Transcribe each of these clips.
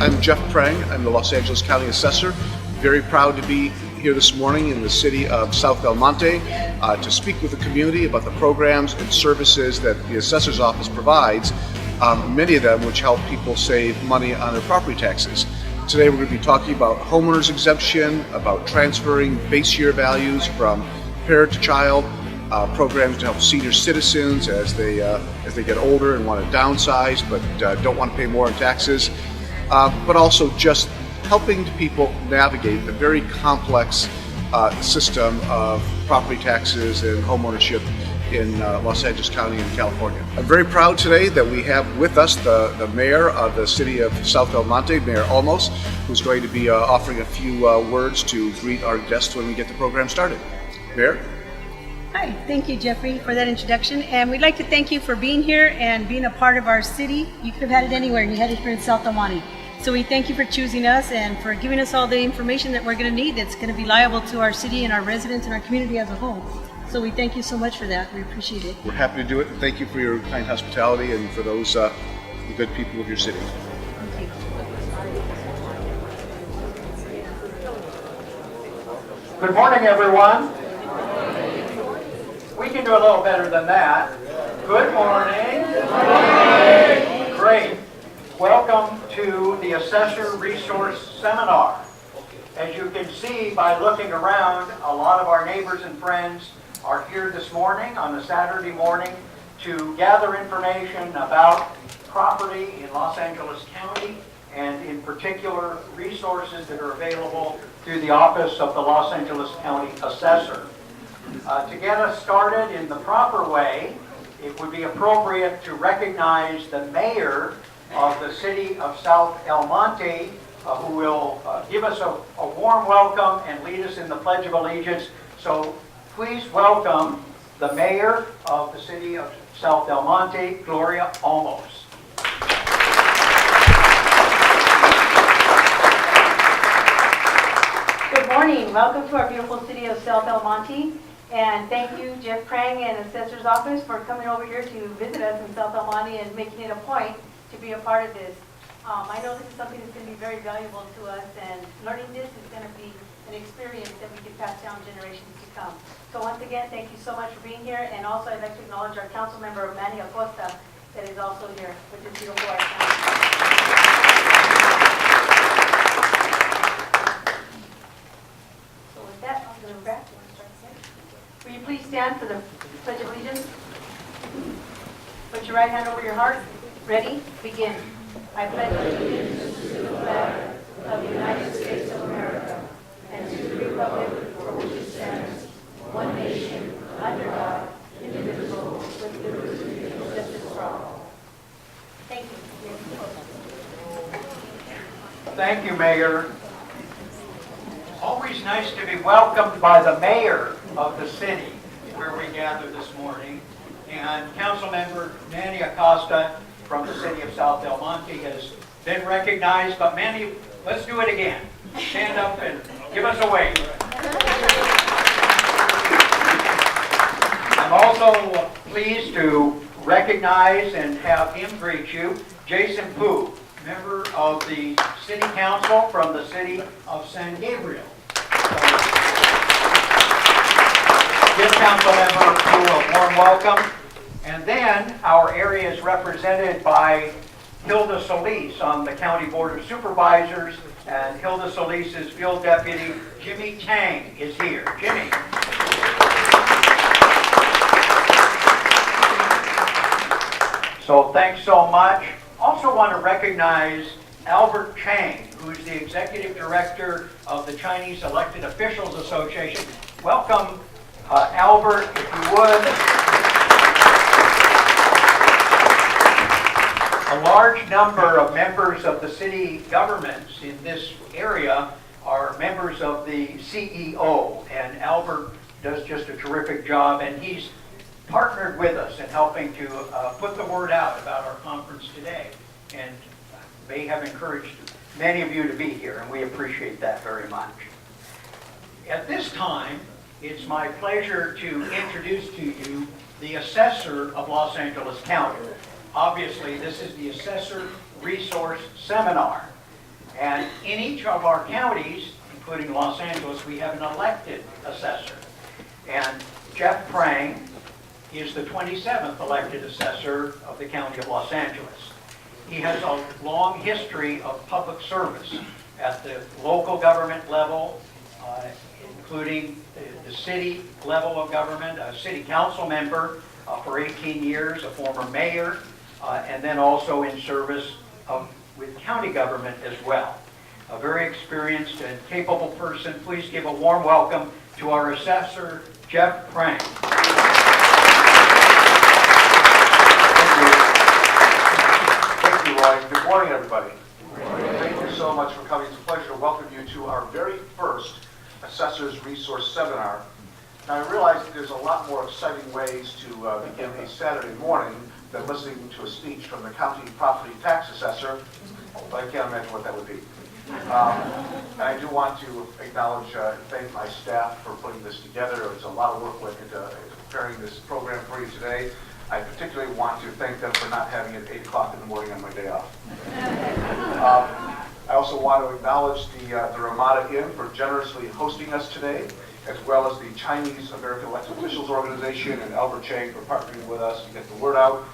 I'm Jeff Prang. I'm the Los Angeles County Assessor. Very proud to be here this morning in the city of South Del Monte to speak with the community about the programs and services that the Assessor's Office provides, many of them which help people save money on their property taxes. Today we're going to be talking about homeowners exemption, about transferring base year values from parent to child, programs to help senior citizens as they get older and want to downsize but don't want to pay more in taxes, but also just helping people navigate the very complex system of property taxes and homeownership in Los Angeles County in California. I'm very proud today that we have with us the mayor of the city of South Del Monte, Mayor Olmos, who's going to be offering a few words to greet our guests when we get the program started. Mayor? Hi, thank you, Jeffrey, for that introduction. And we'd like to thank you for being here and being a part of our city. You could have had it anywhere, and you had it here in South Del Monte. So we thank you for choosing us and for giving us all the information that we're going to need that's going to be liable to our city and our residents and our community as a whole. So we thank you so much for that. We appreciate it. We're happy to do it, and thank you for your kind hospitality and for those the good people of your city. Thank you. Good morning, everyone. We can do a little better than that. Good morning. Good morning. Great. Welcome to the Assessor Resource Seminar. As you can see by looking around, a lot of our neighbors and friends are here this morning on a Saturday morning to gather information about property in Los Angeles County and in particular resources that are available through the Office of the Los Angeles County Assessor. To get us started in the proper way, it would be appropriate to recognize the mayor of the city of South El Monte, who will give us a warm welcome and lead us in the Pledge of Allegiance. So please welcome the mayor of the city of South Del Monte, Gloria Olmos. Good morning. Welcome to our beautiful city of South Del Monte. And thank you, Jeff Prang and Assessor's Office, for coming over here to visit us in South Del Monte and making it a point to be a part of this. I know this is something that's going to be very valuable to us, and learning this is going to be an experience that we can pass down generations to come. So once again, thank you so much for being here, and also I'd like to acknowledge our council member, Manny Acosta, that is also here with this beautiful art. So with that, I'll go back. Will you please stand for the Pledge of Allegiance? Put your right hand over your heart. Ready? Begin. I pledge allegiance to the flag of the United States of America and to the republic for which it stands, one nation, under God, indivisible, with liberty and justice for all. Thank you. Thank you, Mayor. Always nice to be welcomed by the mayor of the city where we gather this morning. And Councilmember Manny Acosta from the city of South Del Monte has been recognized. But Manny, let's do it again. Stand up and give us a wave. I'm also pleased to recognize and have him greet you, Jason Poo, member of the City Council from the city of San Gabriel. Give Councilmember Poo a warm welcome. And then our area is represented by Hilda Solis on the County Board of Supervisors, and Hilda Solis' field deputy, Jimmy Tang, is here. Jimmy. So thanks so much. Also want to recognize Albert Chang, who's the Executive Director of the Chinese Elected Officials Association. Welcome, Albert, if you would. A large number of members of the city governments in this area are members of the CEO, and Albert does just a terrific job, and he's partnered with us in helping to put the word out about our conference today, and they have encouraged many of you to be here, and we appreciate that very much. At this time, it's my pleasure to introduce to you the Assessor of Los Angeles County. Obviously, this is the Assessor Resource Seminar. And in each of our counties, including Los Angeles, we have an elected assessor. And Jeff Prang is the 27th elected assessor of the County of Los Angeles. He has a long history of public service at the local government level, including the city level of government, a city council member for 18 years, a former mayor, and then also in service with county government as well. A very experienced and capable person. Please give a warm welcome to our assessor, Jeff Prang. Thank you, Roy. Good morning, everybody. Thank you so much for coming. It's a pleasure to welcome you to our very first Assessor's Resource Seminar. Now, I realize that there's a lot more exciting ways to begin a Saturday morning than listening to a speech from the county property tax assessor, but I can't imagine what that would be. And I do want to acknowledge and thank my staff for putting this together. It's a lot of work went into preparing this program for you today. I particularly want to thank them for not having it at 8 o'clock in the morning on my day off. I also want to acknowledge the Ramada Inn for generously hosting us today, as well as the Chinese American Elected Officials Organization and Albert Chang for partnering with us to get the word out.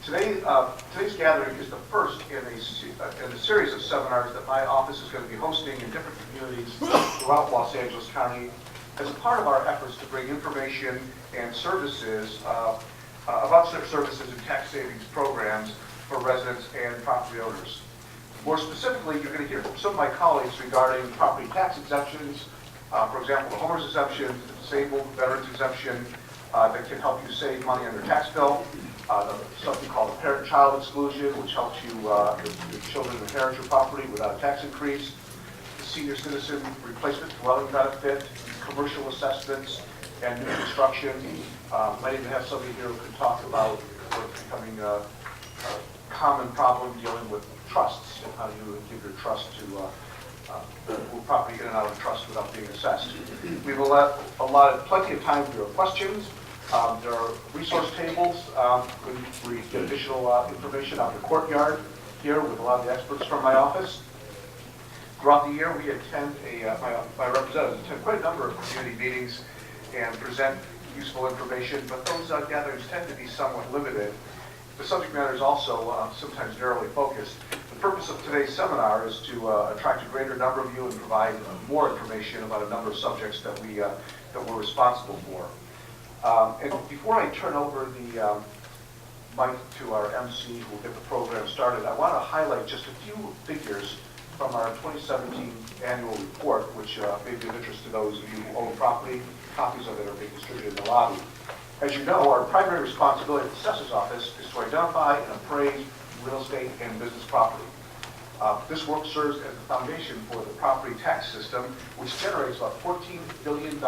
Today's gathering is the first in a series of seminars that my office is going to be hosting in different communities throughout Los Angeles County as a part of our efforts to bring information and services about services and tax savings programs for residents and property owners. More specifically, you're going to hear from some of my colleagues regarding property tax exemptions, for example, the homeowner's exemption, the disabled veterans exemption that can help you save money on your tax bill, something called the parent-child exclusion, which helps you, the children inherit your property without a tax increase, the senior citizen replacement dwelling benefit, commercial assessments, and new construction. Might even have somebody here who can talk about what's becoming a common problem dealing with trusts and how you give your trust to move property in and out of trust without being assessed. We've allotted plenty of time for your questions. There are resource tables where you get additional information out in the courtyard here with a lot of the experts from my office. Throughout the year, we attend my representatives attend quite a number of community meetings and present useful information, but those gatherings tend to be somewhat limited. The subject matter is also sometimes narrowly focused. The purpose of today's seminar is to attract a greater number of you and provide more information about a number of subjects that we're responsible for. And before I turn over the mic to our MC who will get the program started, I want to highlight just a few figures from our 2017 annual report, which may be of interest to those of you who own property. Copies of it are being distributed in the lobby. As you know, our primary responsibility at the Assessor's Office is to identify and appraise real estate and business property. This work serves as the foundation for the property tax system, which generates about $14 billion in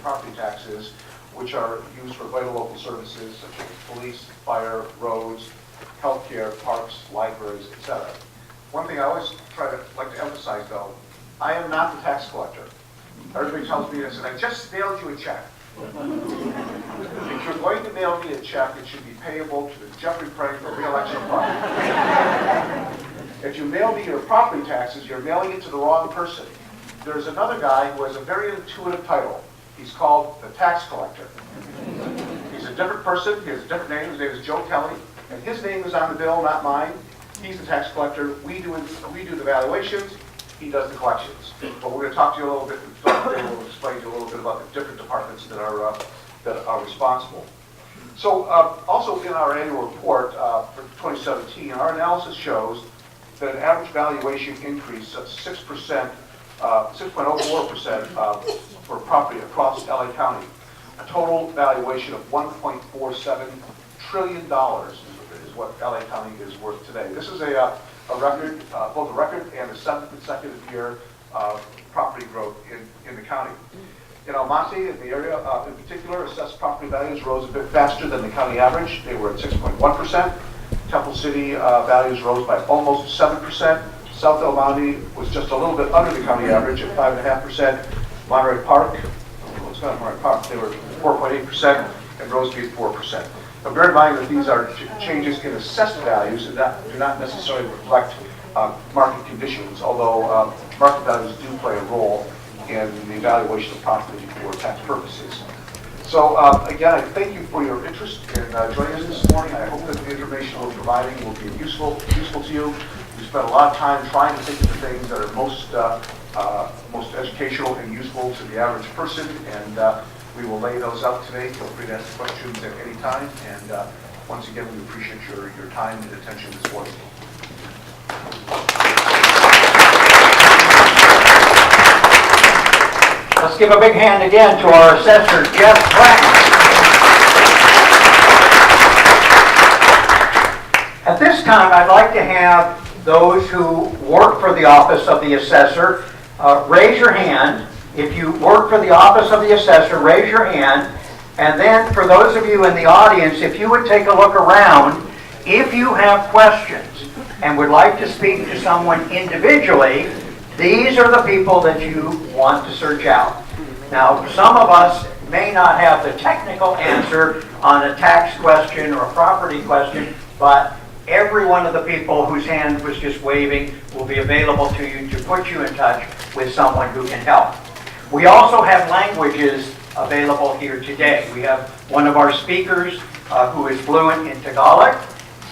property taxes, which are used for vital local services such as police, fire, roads, healthcare, parks, libraries, etc. One thing I always like to emphasize, though, I am not the tax collector. Everybody tells me this, and I just mailed you a check. If you're going to mail me a check, it should be payable to the Jeffrey Prang for re-election fund. If you mail me your property taxes, you're mailing it to the wrong person. There's another guy who has a very intuitive title. He's called the tax collector. He's a different person. He has a different name. His name is Joe Kelly, and his name is on the bill, not mine. He's the tax collector. We do the valuations. He does the collections. But we're going to talk to you a little bit. We'll explain to you a little bit about the different departments that are responsible. So, also in our annual report for 2017, our analysis shows that an average valuation increase of 6%, 6.04% for property across LA County. A total valuation of $1.47 trillion is what LA County is worth today. This is a record, both a record and the 7th consecutive year of property growth in the county. In El Monte, in the area in particular, assessed property values rose a bit faster than the county average. They were at 6.1%. Temple City values rose by almost 7%. South El Monte was just a little bit under the county average at 5.5%. Monterey Park, well, it's not Monterey Park, they were 4.8%. and Roseby at 4%. Now bear in mind that these are changes in assessed values and do not necessarily reflect market conditions, although market values do play a role in the evaluation of property for tax purposes. So again, I thank you for your interest in joining us this morning. I hope that the information we're providing will be useful to you. We spent a lot of time trying to think of the things that are most educational and useful to the average person, and we will lay those out today. Feel free to ask questions at any time, and once again, we appreciate your time and attention this morning. Let's give a big hand again to our assessor, Jeff Bratton. At this time, I'd like to have those who work for the office of the assessor raise your hand. If you work for the office of the assessor, raise your hand. And then for those of you in the audience, if you would take a look around, if you have questions and would like to speak to someone individually, these are the people that you want to search out. Now, some of us may not have the technical answer on a tax question or a property question, but every one of the people whose hand was just waving will be available to you to put you in touch with someone who can help. We also have languages available here today. We have one of our speakers who is fluent in Tagalog,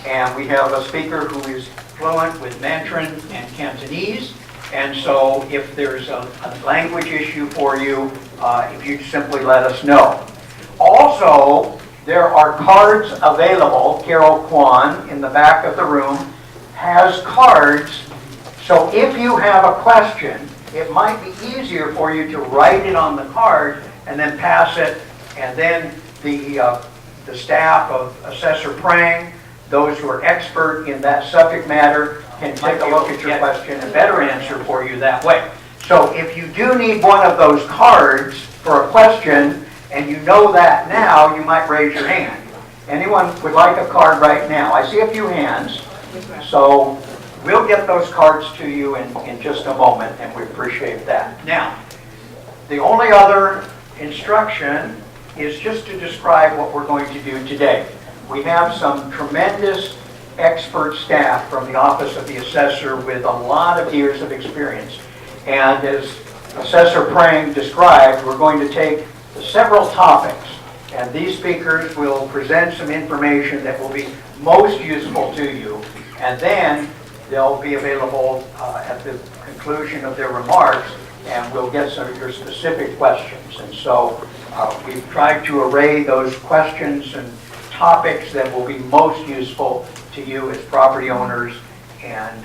and we have a speaker who is fluent with Mandarin and Cantonese. And so if there's a language issue for you, if you simply let us know. Also, there are cards available. Carol Kwan in the back of the room has cards. So if you have a question, it might be easier for you to write it on the card and then pass it, and then the staff of Assessor Prang, those who are expert in that subject matter, can take a look at your question and better answer for you that way. So if you do need one of those cards for a question, and you know that now, you might raise your hand. Anyone would like a card right now? I see a few hands. So we'll get those cards to you in just a moment, and we appreciate that. Now, the only other instruction is just to describe what we're going to do today. We have some tremendous expert staff from the Office of the Assessor with a lot of years of experience. And as Assessor Prang described, we're going to take several topics, and these speakers will present some information that will be most useful to you, and then they'll be available at the conclusion of their remarks, and we'll get some of your specific questions. And so we've tried to array those questions and topics that will be most useful to you as property owners and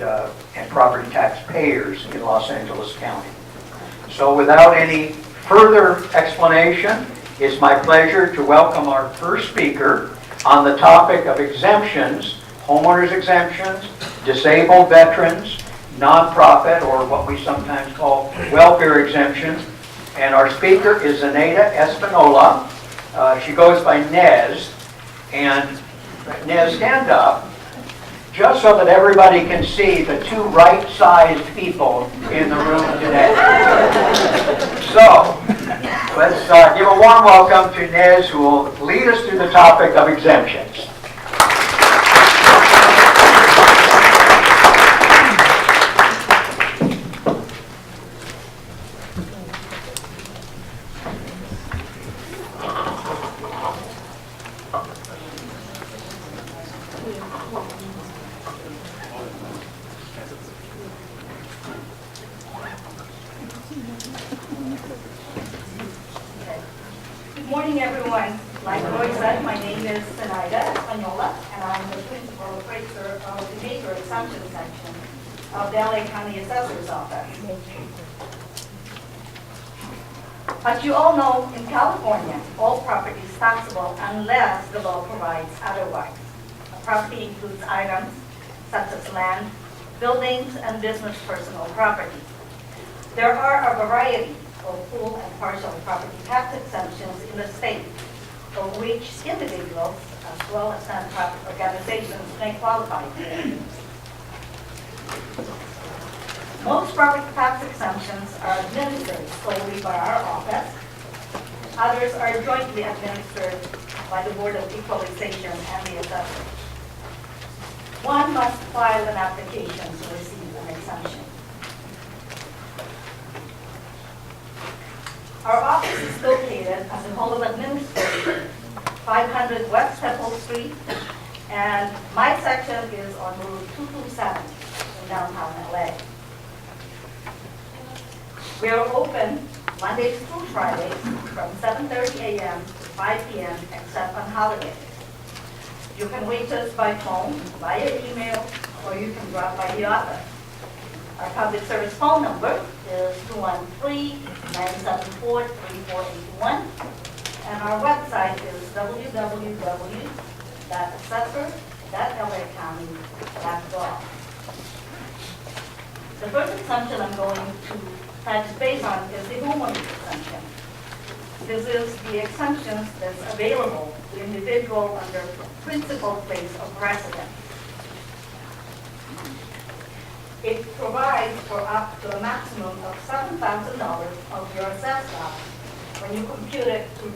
property tax payers in Los Angeles County. So without any further explanation, it's my pleasure to welcome our first speaker on the topic of exemptions, homeowners exemptions, disabled veterans, nonprofit, or what we sometimes call welfare exemptions. And our speaker is Zenaida Espinola. She goes by Nez. And Nez, stand up, just so that everybody can see the two right-sized people in the room today. So, let's give a warm welcome to Nez, who will lead us through the topic of exemptions. Good morning, everyone. Like Roy said, my name is Zenaida Espanola, and I'm the principal appraiser of the major exemption section of the LA County Assessor's Office. As you all know, in California, all property is taxable unless the law provides otherwise. A property includes items such as land, buildings, and business personal property. There are a variety of full and partial property tax exemptions in the state, for which individuals as well as nonprofit organizations may qualify for. Most property tax exemptions are administered solely by our office, Others are jointly administered by the Board of Equalization and the assessor. One must file an application to receive an exemption. Our office is located at the Hall of Administration, 500 West Temple Street, and my section is on Route 227 in downtown LA. We are open Mondays through Fridays from 7:30 a.m. to 5 p.m. except on holidays. You can reach us by phone, via email, or you can drop by the office. Our public service phone number is 213-974-3481, and our website is www.assessor.lacounty.gov. The first exemption I'm going to touch base on is the homeowner exemption. This is the exemptions that's available to individual under principal place of residence. It provides for up to a maximum of $7,000 of your assessed value when you compute it through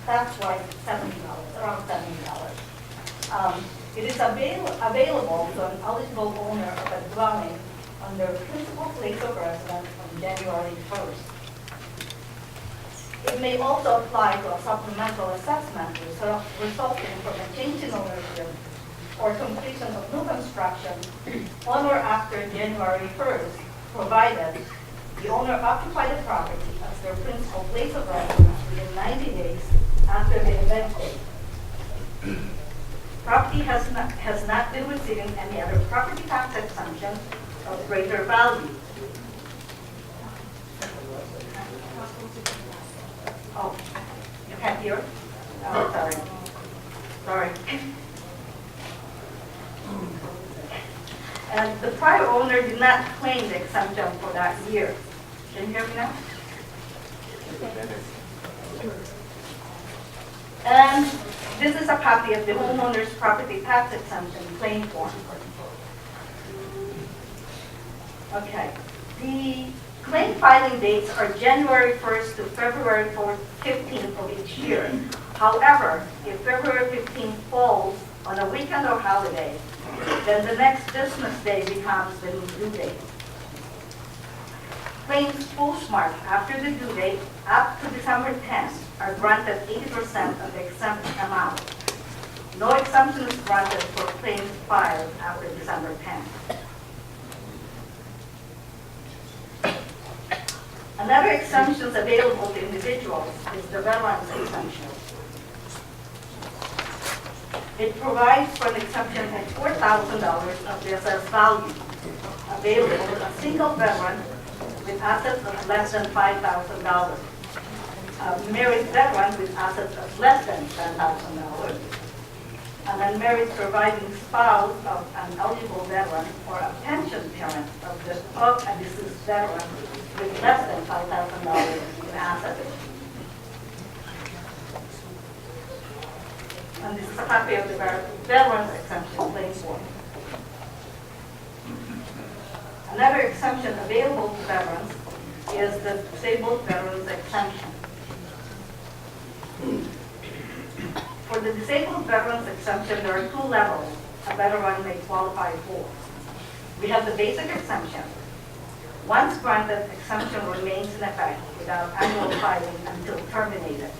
tax-wise $70, around $70. It is available to an eligible owner of a dwelling under principal place of residence on January 1st. It may also apply to a supplemental assessment resulting from a change in ownership or completion of new construction on or after January 1st, provided the owner occupied the property as their principal place of residence within 90 days after the event date. Property has not been receiving any other property tax exemption of greater value. Oh, you can't hear? Oh, sorry. Sorry. And the prior owner did not claim the exemption for that year. Can you hear me now? And this is a copy of the homeowner's property tax exemption claim form. Okay. The claim filing dates are January 1st to February 15th of each year. However, if February 15th falls on a weekend or holiday, then the next business day becomes the new due date. Claims postmarked after the due date up to December 10th are granted 80% of the exempt amount. No exemption is granted for claims filed after December 10th. Another exemption available to individuals is the veteran's exemption. It provides for an exemption at $4,000 of the assessed value, available to a single veteran with assets of less than $5,000, a married veteran with assets of less than $10,000, an unmarried surviving spouse of an eligible veteran or a pension parent of a deceased veteran with less than $5,000 in assets. And this is a copy of the veteran's exemption claim form. Another exemption available to veterans is the disabled veterans exemption. For the disabled veterans exemption, there are two levels a veteran may qualify for. We have the basic exemption. Once granted, exemption remains in effect without annual filing until terminated.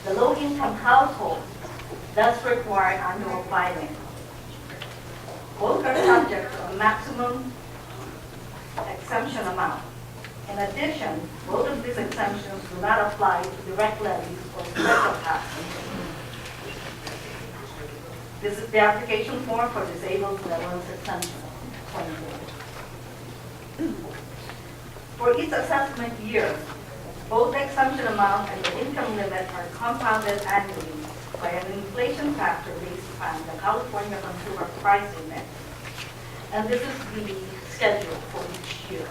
The low-income household does require annual filing. Both are subject to a maximum exemption amount. In addition, both of these exemptions do not apply to direct levies or special taxes. This is the application form for disabled veterans exemption. For each assessment year, both the exemption amount and the income limit are compounded annually by an inflation factor based upon the California Consumer Price Index. And this is the schedule for each year.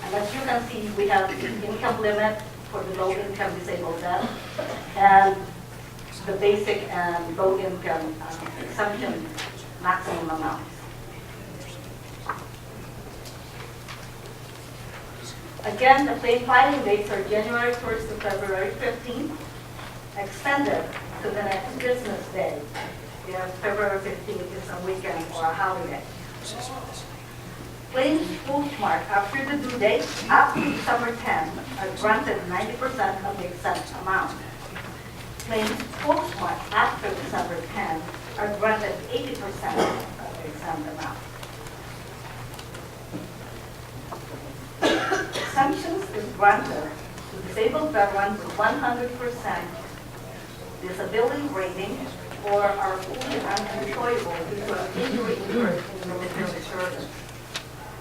And as you can see, we have the income limit for the low-income disabled debt and the basic and low-income exemption maximum amounts. Again, the claim filing dates are January 1st to February 15th, extended to the next business day, if February 15th is a weekend or a holiday. Claims postmarked after the due date up to December 10 are granted 90% of the exempt amount. Claims postmarked after December 10 are granted 80% of the exempt amount. Exemptions is granted to disabled veterans with 100% disability rating or are fully unemployable due to an injury incurred in military service.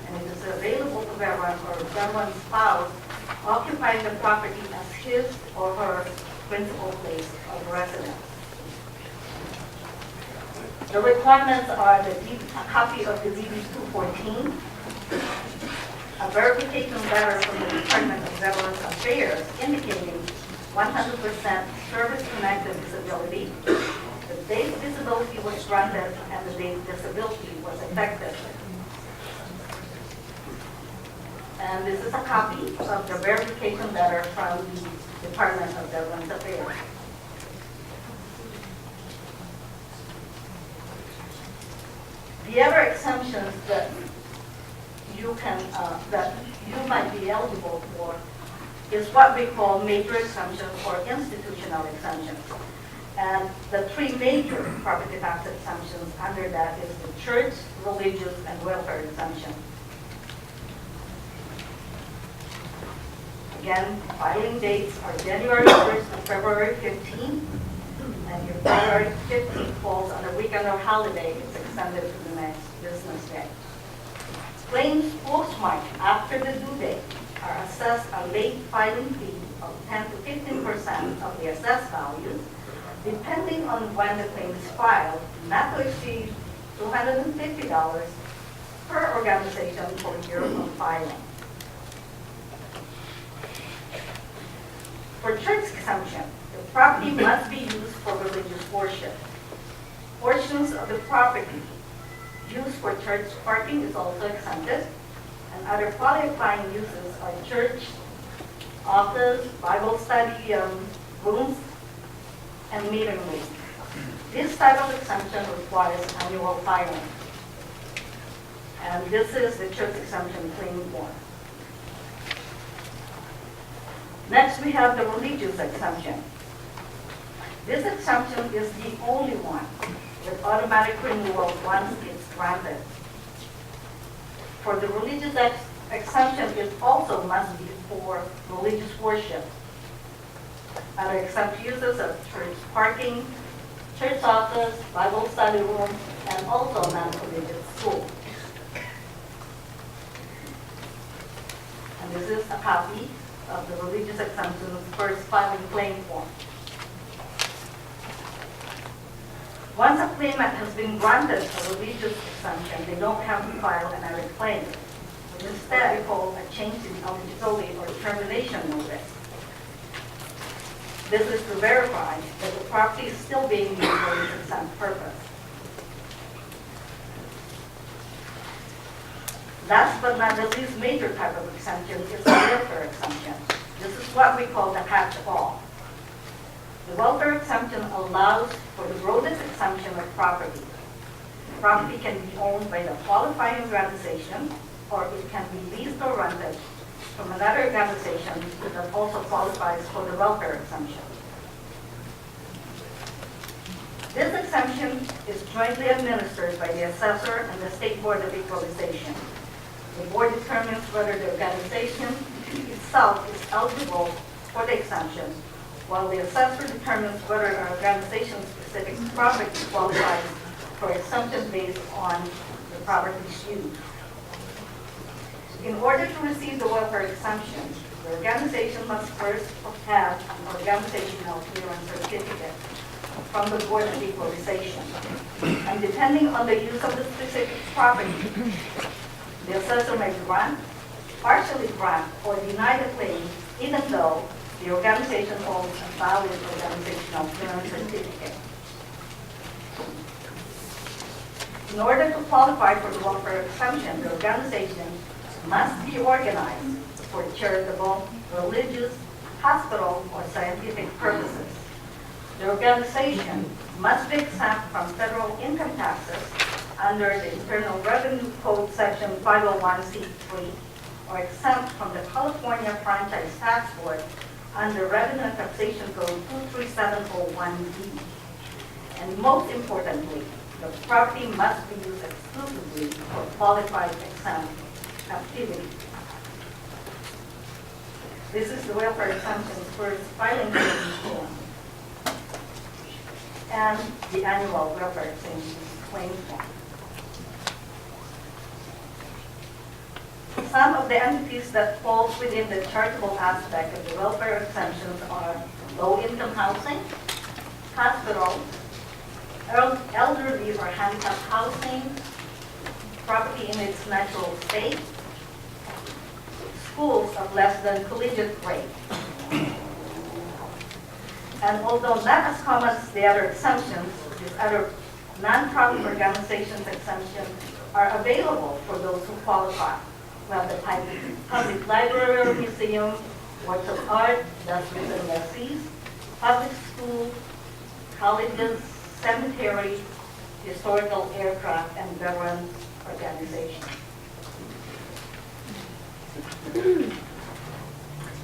And it is available to veteran or veteran's spouse occupying the property as his or her principal place of residence. The requirements are a copy of the DD 214, a verification letter from the Department of Veterans Affairs indicating 100% service-connected disability, the date disability was granted, and the date disability was effective. And this is a copy of the verification letter from the Department of Veterans Affairs. The other exemptions that you might be eligible for is what we call major exemptions or institutional exemptions. And the three major property tax exemptions under that is the church, religious, and welfare exemption. Again, filing dates are January 1st to February 15th. And if February 15th falls on a weekend or holiday, it's extended to the next business day. Claims postmarked after the due date are assessed a late filing fee of 10 to 15% of the assessed value, depending on when the claim is filed, not to exceed $250 per organization for year of filing. For church exemption, the property must be used for religious worship. Portions of the property used for church parking is also exempted, and other qualifying uses are church, office, Bible study rooms, and meeting rooms. This type of exemption requires annual filing. And this is the church exemption claim form. Next, we have the religious exemption. This exemption is the only one with automatic renewal once it's granted. For the religious exemption, it also must be for religious worship. Other exempt uses are church parking, church office, Bible study room, and also non-religious school. And this is a copy of the religious exemption's first filing claim form. Once a claimant has been granted a religious exemption, they don't have to file another claim. Instead, we call a change in eligibility or termination notice. This is to verify that the property is still being used for its exempt purpose. Last but not the least major type of exemption is the welfare exemption. This is what we call the catch-all. The welfare exemption allows for the broadest exemption of property. Property can be owned by the qualifying organization, or it can be leased or rented from another organization that also qualifies for the welfare exemption. This exemption is jointly administered by the assessor and the State Board of Equalization. The board determines whether the organization itself is eligible for the exemption, while the assessor determines whether an organization-specific property qualifies for exemption based on the property's use. In order to receive the welfare exemption, the organization must first have an organizational clearance certificate from the Board of Equalization. And depending on the use of the specific property, the assessor may grant, partially grant, or deny the claim, even though the organization holds a valid organizational clearance certificate. In order to qualify for the welfare exemption, the organization must be organized for charitable, religious, hospital, or scientific purposes. The organization must be exempt from federal income taxes under the Internal Revenue Code Section 501c3, or exempt from the California Franchise Tax Board under Revenue and Taxation Code 23701D. And most importantly, the property must be used exclusively for qualified exempt activity. This is the welfare exemptions first filing form and the annual welfare exemptions claim form. Some of the entities that fall within the charitable aspect of the welfare exemptions are low-income housing, hospitals, elderly or handicapped housing, property in its natural state, schools of less than collegiate grade. And although not as common as the other exemptions, these other non-profit organizations exemptions are available for those who qualify. Well, the public library or museum, works of art, industries and lessees, public school, colleges, cemetery, historical aircraft, and veteran organizations.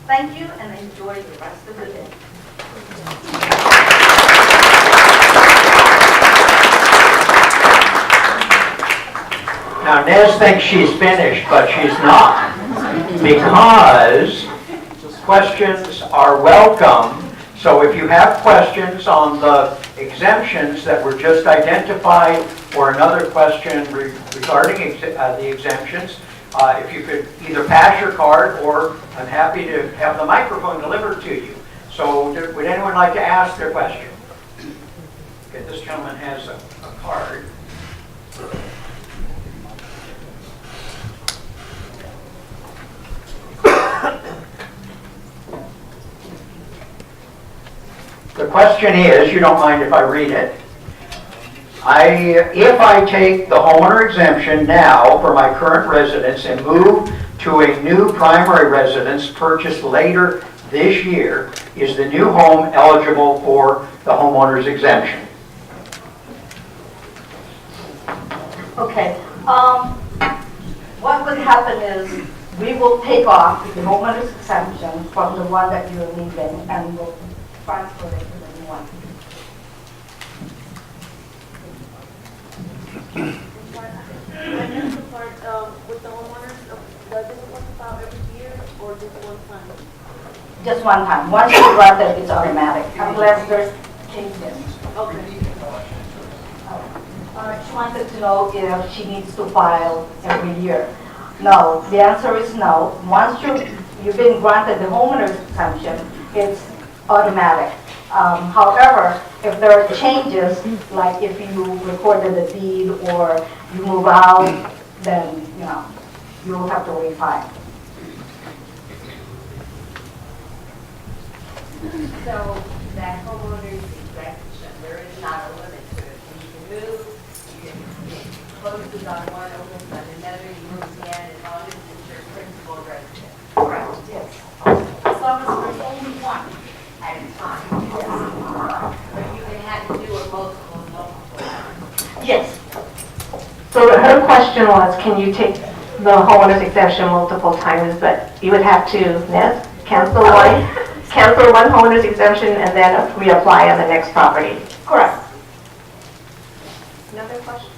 Thank you and enjoy the rest of the day. Now, Nez thinks she's finished, but she's not, because questions are welcome. So if you have questions on the exemptions that were just identified, or another question regarding the exemptions, if you could either pass your card, or I'm happy to have the microphone delivered to you. So would anyone like to ask their question? Okay, this gentleman has a card. The question is, you don't mind if I read it, if I take the homeowner exemption now for my current residence and move to a new primary residence purchased later this year, is the new home eligible for the homeowner's exemption? Okay. What would happen is we will take off the homeowner's exemption from the one that you're leaving and we'll transfer it to the new one. And that's the part with the homeowners, does it work about every year or just one time? Just one time. Once you grant it, it's automatic, unless there's changes. Okay. She wanted to know if she needs to file every year. No, the answer is no. Once you've been granted the homeowner's exemption, it's automatic. However, if there are changes, like if you recorded a deed or you move out, then you will have to refile. So that homeowner's exemption, there is not a limit to it. You can move, you can closes on one, opens on another, you move in, as long as it's your principal residence. Correct, yes. As long as there's only one at a time. But you can have to do it multiple. Yes. So her question was, can you take the homeowner's exemption multiple times, but you would have to cancel one homeowner's exemption and then reapply on the next property? Correct. Another question?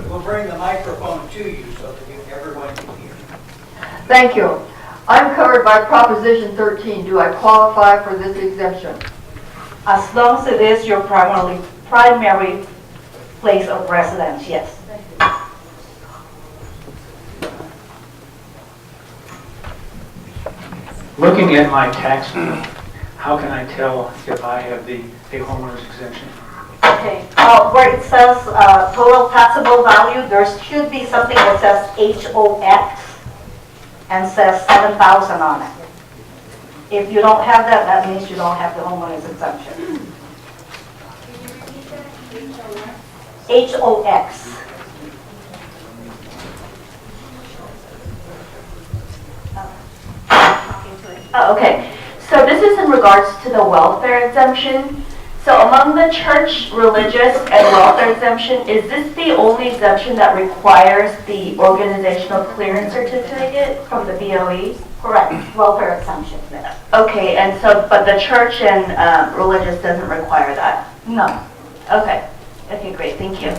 We'll bring the microphone to you so that everyone can hear. Thank you. I'm covered by Proposition 13. Do I qualify for this exemption? As long as it is your primary place of residence, yes. Looking at my tax bill, how can I tell if I have a homeowner's exemption? Okay, where it says total taxable value, there should be something that says HOX and says 7,000 on it. If you don't have that, that means you don't have the homeowner's exemption. Can you repeat that? HOX. Oh, okay. So this is in regards to the welfare exemption. So among the church, religious, and welfare exemption, is this the only exemption that requires the organizational clearance certificate from the BOE? Correct, welfare exemption, yes. Okay, and so, but the church and religious doesn't require that? No. Okay. Okay, great, thank you.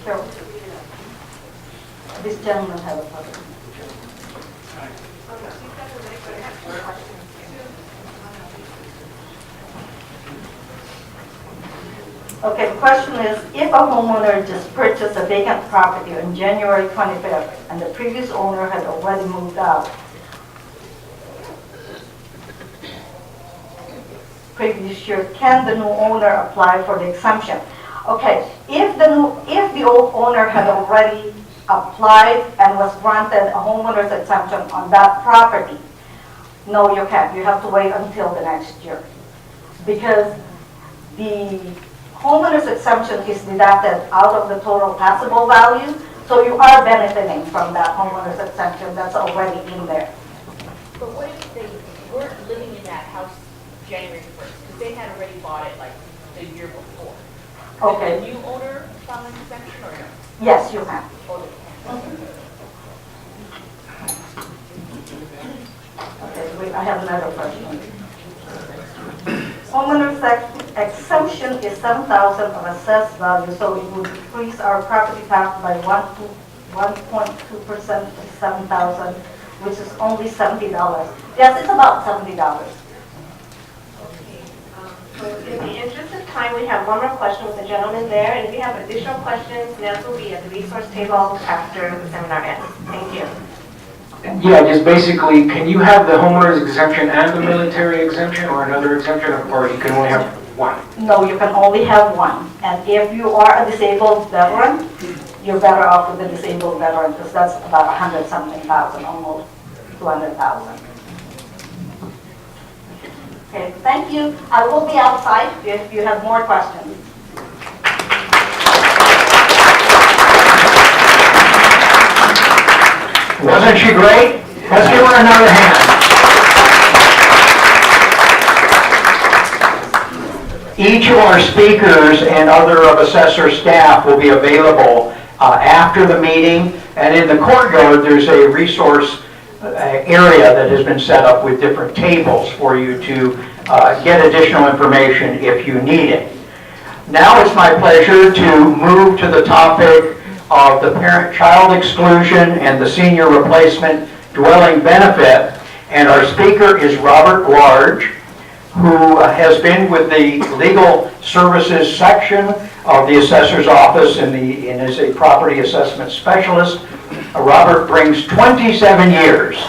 Carol. This gentleman has a problem. Okay, the question is, if a homeowner just purchased a vacant property on January 25th and the previous owner had already moved out, previous year, can the new owner apply for the exemption? Okay, if the old owner had already applied and was granted a homeowner's exemption on that property, no, you can't. You have to wait until the next year. Because the homeowner's exemption is deducted out of the total taxable value, so you are benefiting from that homeowner's exemption that's already in there. But what if they weren't living in that house January 1st? Because they had already bought it like the year before. Okay. Did the new owner file an exemption or no? Yes, you can. Oh, they can. Okay, wait, I have another question. Homeowner's exemption is 7,000 of assessed value, so it would increase our property tax by 1.2% to 7,000, which is only $70. Yes, it's about $70. So in the interest of time, we have one more question with the gentleman there, and if you have additional questions, Nels will be at the resource table after the seminar ends. Thank you. Yeah, just basically, can you have the homeowner's exemption and the military exemption, or another exemption, or you can only have one? No, you can only have one. And if you are a disabled veteran, you're better off with the disabled veteran, because that's about 100-something thousand, almost 200,000. Okay, thank you. I will be outside if you have more questions. Wasn't she great? Let's give her another hand. Each of our speakers and other of Assessor staff will be available after the meeting, and in the courtyard there's a resource area that has been set up with different tables for you to get additional information if you need it. Now it's my pleasure to move to the topic of the parent-child exclusion and the senior replacement dwelling benefit. And our speaker is Robert Large, who has been with the legal services section of the assessor's office and is a property assessment specialist. Robert brings 27 years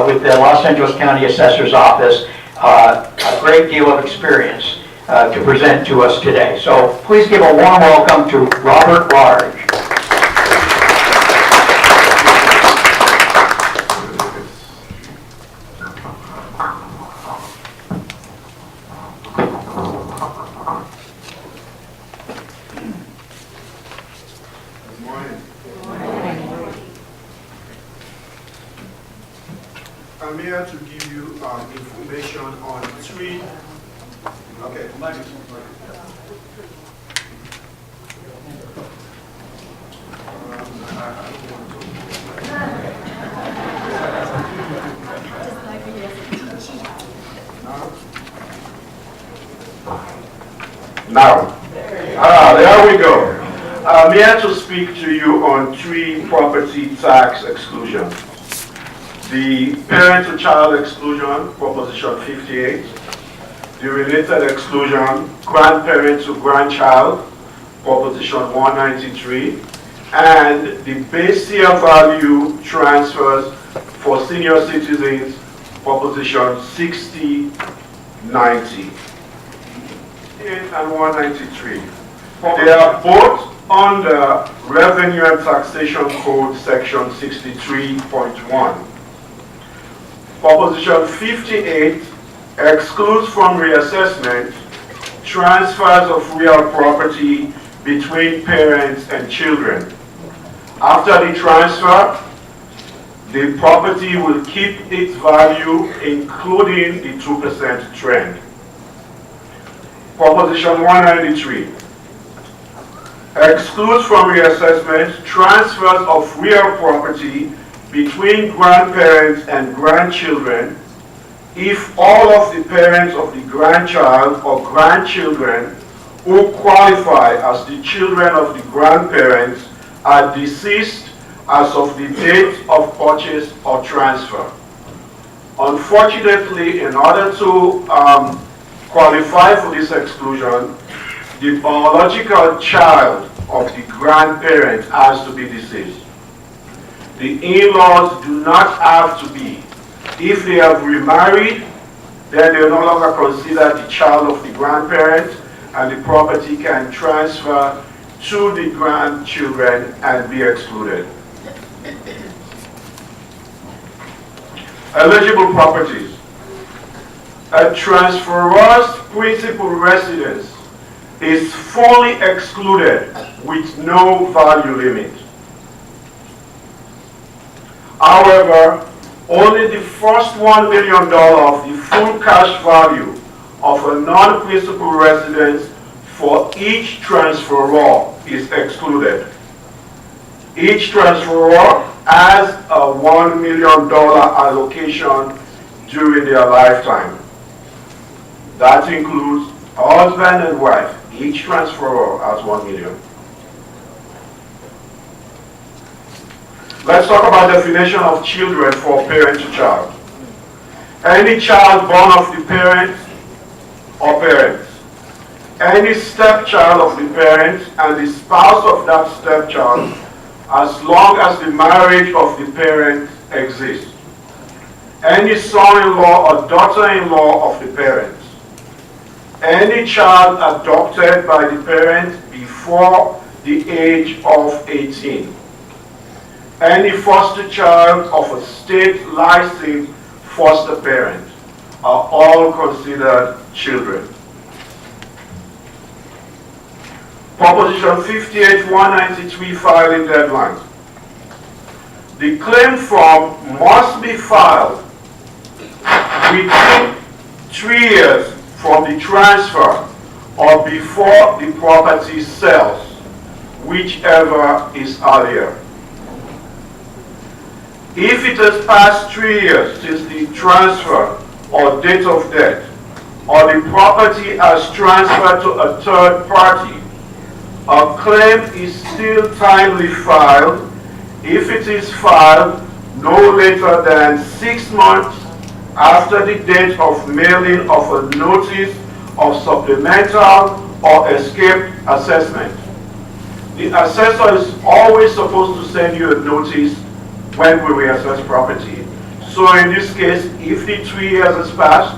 with the Los Angeles County Assessor's Office, a great deal of experience to present to us today. So please give a warm welcome to Robert Large. I'm here to give you information on three. Okay. Now, there we go. I'm here to speak to you on three property tax exclusions. The parent-to-child exclusion, Proposition 58. The related exclusion, grandparent-to-grandchild, Proposition 193. And the base year value transfers for senior citizens, Proposition 6090. And 193. They are both under Revenue and Taxation Code Section 63.1. Proposition 58 excludes from reassessment transfers of real property between parents and children. After the transfer, the property will keep its value, including the 2% trend. Proposition 193 excludes from reassessment transfers of real property between grandparents and grandchildren if all of the parents of the grandchild or grandchildren who qualify as the children of the grandparents are deceased as of the date of purchase or transfer. Unfortunately, in order to qualify for this exclusion, the biological child of the grandparent has to be deceased. The in-laws do not have to be. If they have remarried, then they are no longer considered the child of the grandparent, and the property can transfer to the grandchildren and be excluded. Eligible properties. A transferor's principal residence is fully excluded with no value limit. However, only the first $1 million of the full cash value of a non-principal residence for each transferor is excluded. Each transferor has a $1 million allocation during their lifetime. That includes husband and wife. Each transferor has $1 million. Let's talk about definition of children for parent to child. Any child born of the parent or parents. Any stepchild of the parent and the spouse of that stepchild, as long as the marriage of the parent exists. Any son-in-law or daughter-in-law of the parents. Any child adopted by the parent before the age of 18. Any foster child of a state licensed foster parent are all considered children. Proposition 58-193 filing deadline. The claim form must be filed within 3 years from the transfer or before the property sells, whichever is earlier. If it has passed 3 years since the transfer or date of death, or the property has transferred to a third party, a claim is still timely filed if it is filed no later than 6 months after the date of mailing of a notice of supplemental or escape assessment. The assessor is always supposed to send you a notice when we reassess property. So in this case, if the 3 years has passed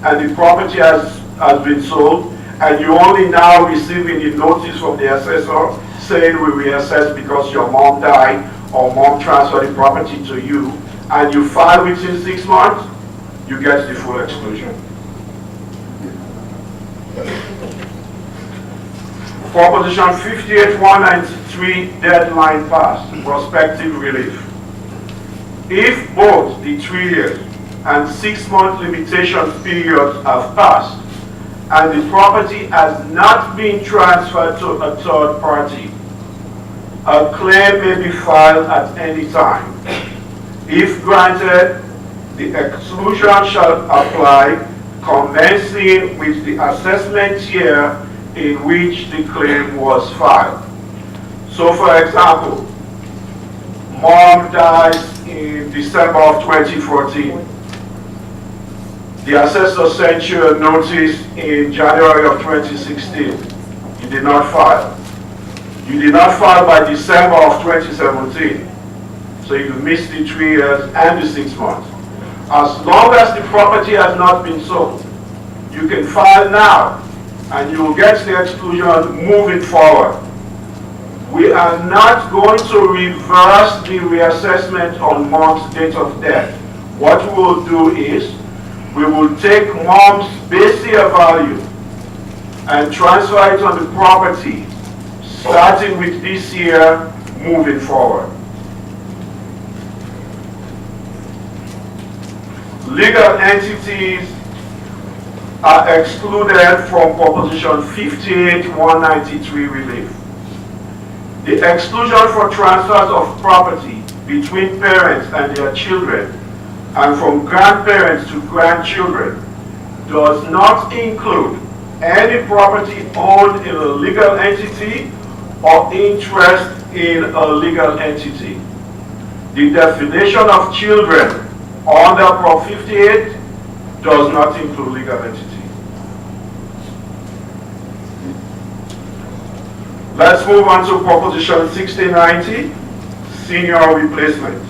and the property has been sold, and you only now receiving the notice from the assessor saying we reassess because your mom died or mom transferred the property to you, and you file within 6 months, you get the full exclusion. Proposition 58-193 deadline passed, prospective relief. If both the 3 years and 6 month limitation periods have passed and the property has not been transferred to a third party, a claim may be filed at any time. If granted, the exclusion shall apply commencing with the assessment year in which the claim was filed. So for example, mom dies in December of 2014. The assessor sent you a notice in January of 2016. You did not file. You did not file by December of 2017. So you missed the 3 years and the 6 months. As long as the property has not been sold, you can file now and you will get the exclusion moving forward. We are not going to reverse the reassessment on mom's date of death. What we will do is, we will take mom's base year value and transfer it on the property starting with this year, moving forward. Legal entities are excluded from Proposition 58-193 relief. The exclusion for transfers of property between parents and their children and from grandparents to grandchildren does not include any property owned in a legal entity or interest in a legal entity. The definition of children under Prop 58 does not include legal entity. Let's move on to Proposition 6090, senior replacement.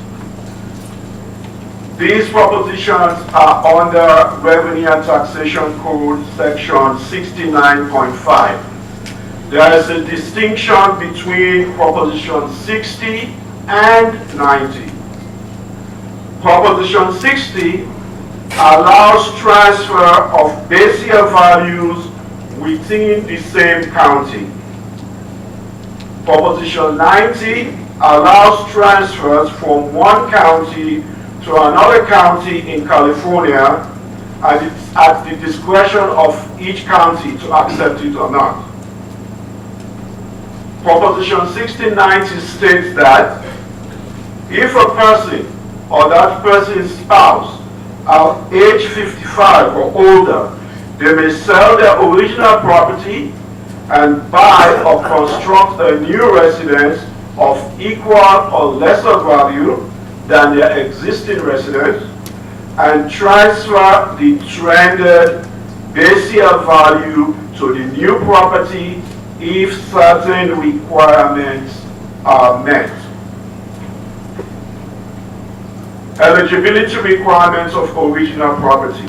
These propositions are under Revenue and Taxation Code Section 69.5. There is a distinction between Proposition 60 and 90. Proposition 60 allows transfer of base year values within the same county. Proposition 90 allows transfers from one county to another county in California, and it's at the discretion of each county to accept it or not. Proposition 6090 states that if a person or that person's spouse are age 55 or older, they may sell their original property and buy or construct a new residence of equal or lesser value than their existing residence and transfer the trended base year value to the new property if certain requirements are met. Eligibility requirements of original property.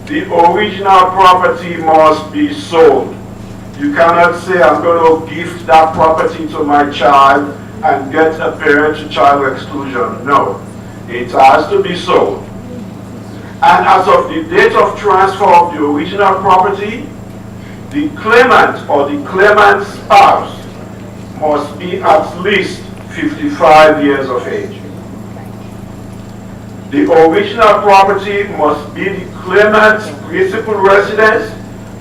The original property must be sold. You cannot say, I'm going to gift that property to my child and get a parent-to-child exclusion. No, it has to be sold. And as of the date of transfer of the original property, the claimant or the claimant's spouse must be at least 55 years of age. The original property must be the claimant's principal residence,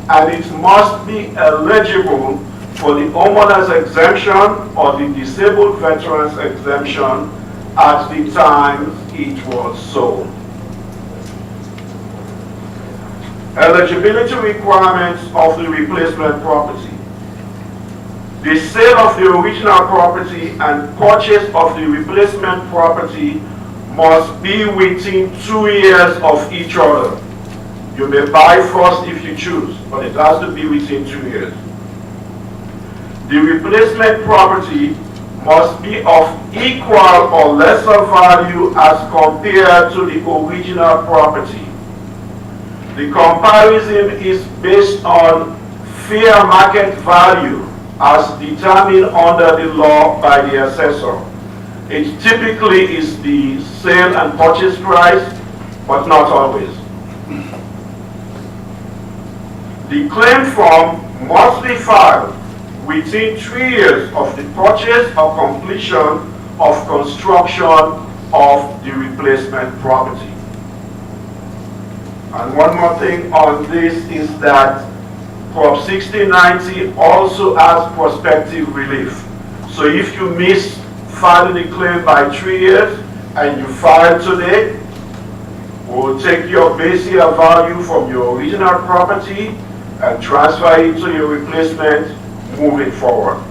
and it must be eligible for the homeowner's exemption or the disabled veteran's exemption at the time it was sold. Eligibility requirements of the replacement property. The sale of the original property and purchase of the replacement property must be within 2 years of each other. You may buy first if you choose, but it has to be within 2 years. The replacement property must be of equal or lesser value as compared to the original property. The comparison is based on fair market value as determined under the law by the assessor. It typically is the sale and purchase price, but not always. The claim form must be filed within 3 years of the purchase or completion of construction of the replacement property. And one more thing on this is that Prop 6090 also has prospective relief. So if you miss filing the claim by 3 years and you file today, we'll take your base year value from your original property and transfer it to your replacement moving forward.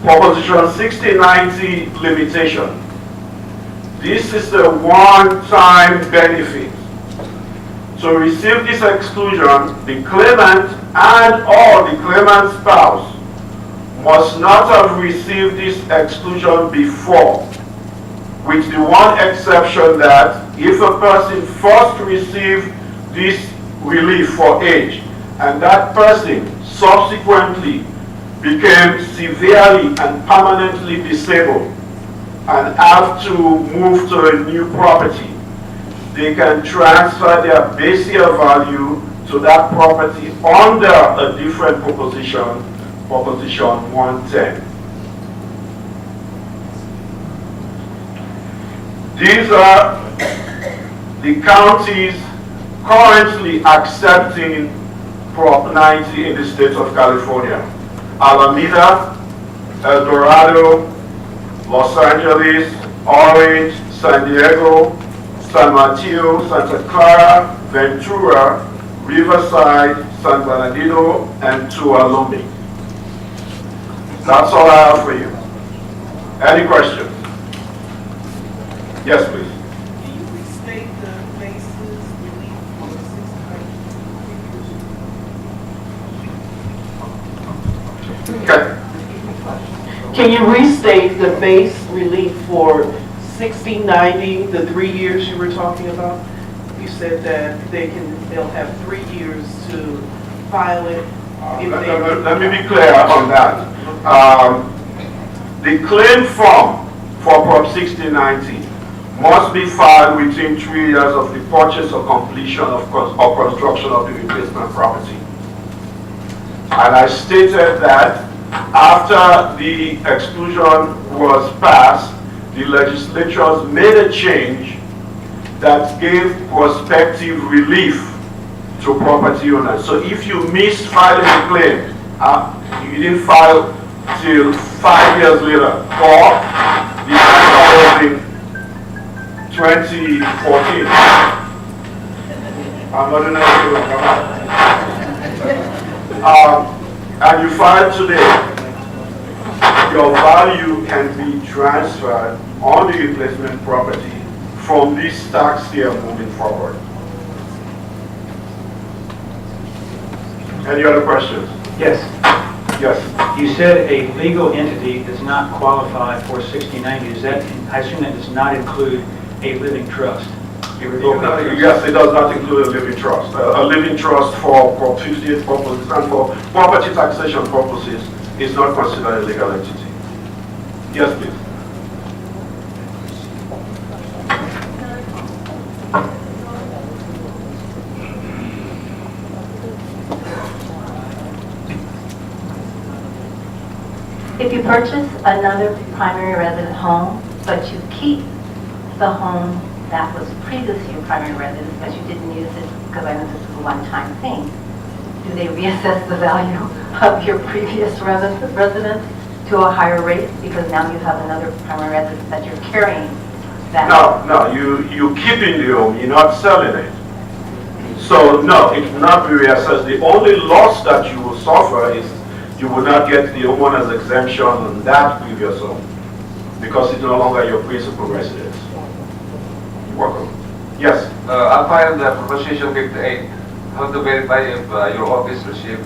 Proposition 6090 limitation. This is a one-time benefit. To receive this exclusion, the claimant and or the claimant's spouse must not have received this exclusion before, with the one exception that if a person first received this relief for age and that person subsequently became severely and permanently disabled and have to move to a new property, they can transfer their base year value to that property under a different proposition, Proposition 110. These are the counties currently accepting Prop 90 in the state of California: Alameda, El Dorado, Los Angeles, Orange, San Diego, San Mateo, Santa Clara, Ventura, Riverside, San Bernardino, and Tuolumne. That's all I have for you. Any questions? Yes, please. Can you restate the basis relief for Okay. Can you restate the base relief for 60, 90, the 3 years you were talking about? You said that they'll have 3 years to file it. Let me be clear on that. The claim form for Prop 6090 must be filed within 3 years of the purchase or completion of or construction of the replacement property. And I stated that after the exclusion was passed, the legislatures made a change that gave prospective relief to property owners. So if you miss filing a claim, you didn't file till 5 years later, or the answer was in 2014. I'm not in and you file today, your value can be transferred on the replacement property from this tax year moving forward. Any other questions? Yes. Yes. You said a legal entity does not qualify for 6090. Is that, I assume that does not include a living trust? Yes, it does not include a living trust. A living trust for Prop 58 purposes and for property taxation purposes is not considered a legal entity. Yes, please. If you purchase another primary resident home, but you keep the home that was previously your primary residence, but you didn't use it, because I know this is a one-time thing, do they reassess the value of your previous residence to a higher rate, because now you have another primary residence that you're carrying that? No, you keeping the home, you're not selling it. So no, it will not be reassessed. The only loss that you will suffer is you will not get the homeowner's exemption on that previous home, because it's no longer your principal residence. You're welcome. Yes? I filed the Proposition 58. How to verify if your office received?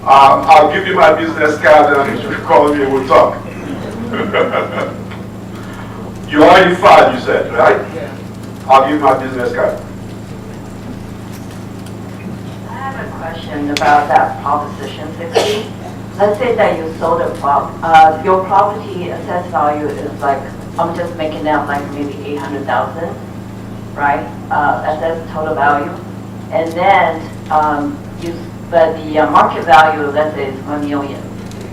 I'll give you my business card and you call me and we'll talk. You already filed, you said, right? Yeah. I'll give you my business card. I have a question about that Proposition 60. Let's say that you sold your property assessed value is like, I'm just making that like maybe 800,000, right? Assessed total value. And then but the market value, let's say, is 1 million.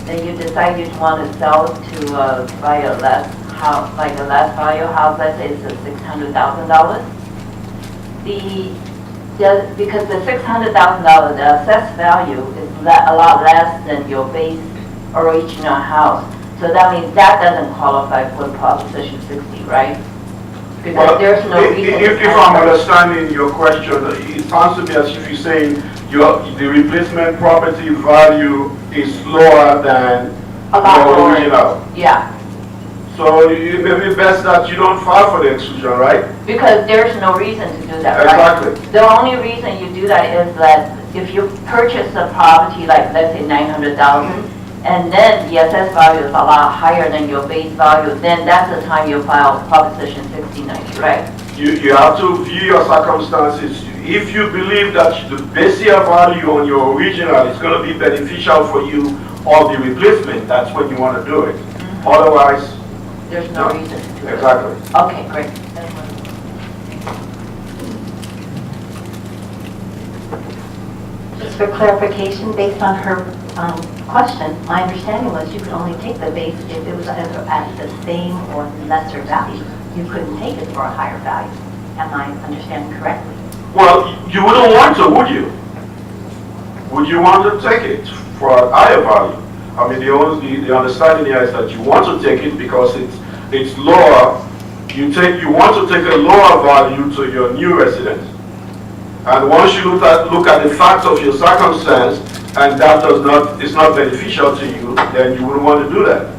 Then you decide you want to sell to buy a less house, like a less value house, let's say it's $600,000. Because the $600,000, the assessed value is a lot less than your base original house. So that means that doesn't qualify for Proposition 60, right? Because Well, there's no reason. if I'm understanding your question, it sounds to me as if you're saying the replacement property value is lower than A lot your lower. original. Yeah, So it may be best that you don't file for the exclusion, right? because there's no reason to do that, right? Exactly. The only reason you do that is that if you purchase a property, like let's say 900,000, and then the assessed value is a lot higher than your base value, then that's the time you file Proposition 6090, right? You have to view your circumstances. If you believe that the base year value on your original is going to be beneficial for you or the replacement, that's when you want to do it. Otherwise, There's no reason to do it. exactly. Okay, great. just for clarification, based on her question, my understanding was you could only take the base if it was either at the same or lesser value. You couldn't take it for a higher value. Am I understanding correctly? Well, you wouldn't want to, would you? Would you want to take it for a higher value? I mean, the understanding here is that you want to take it because it's lower. You want to take a lower value to your new residence. And once you look at the facts of your circumstance, and that is not beneficial to you, then you wouldn't want to do that.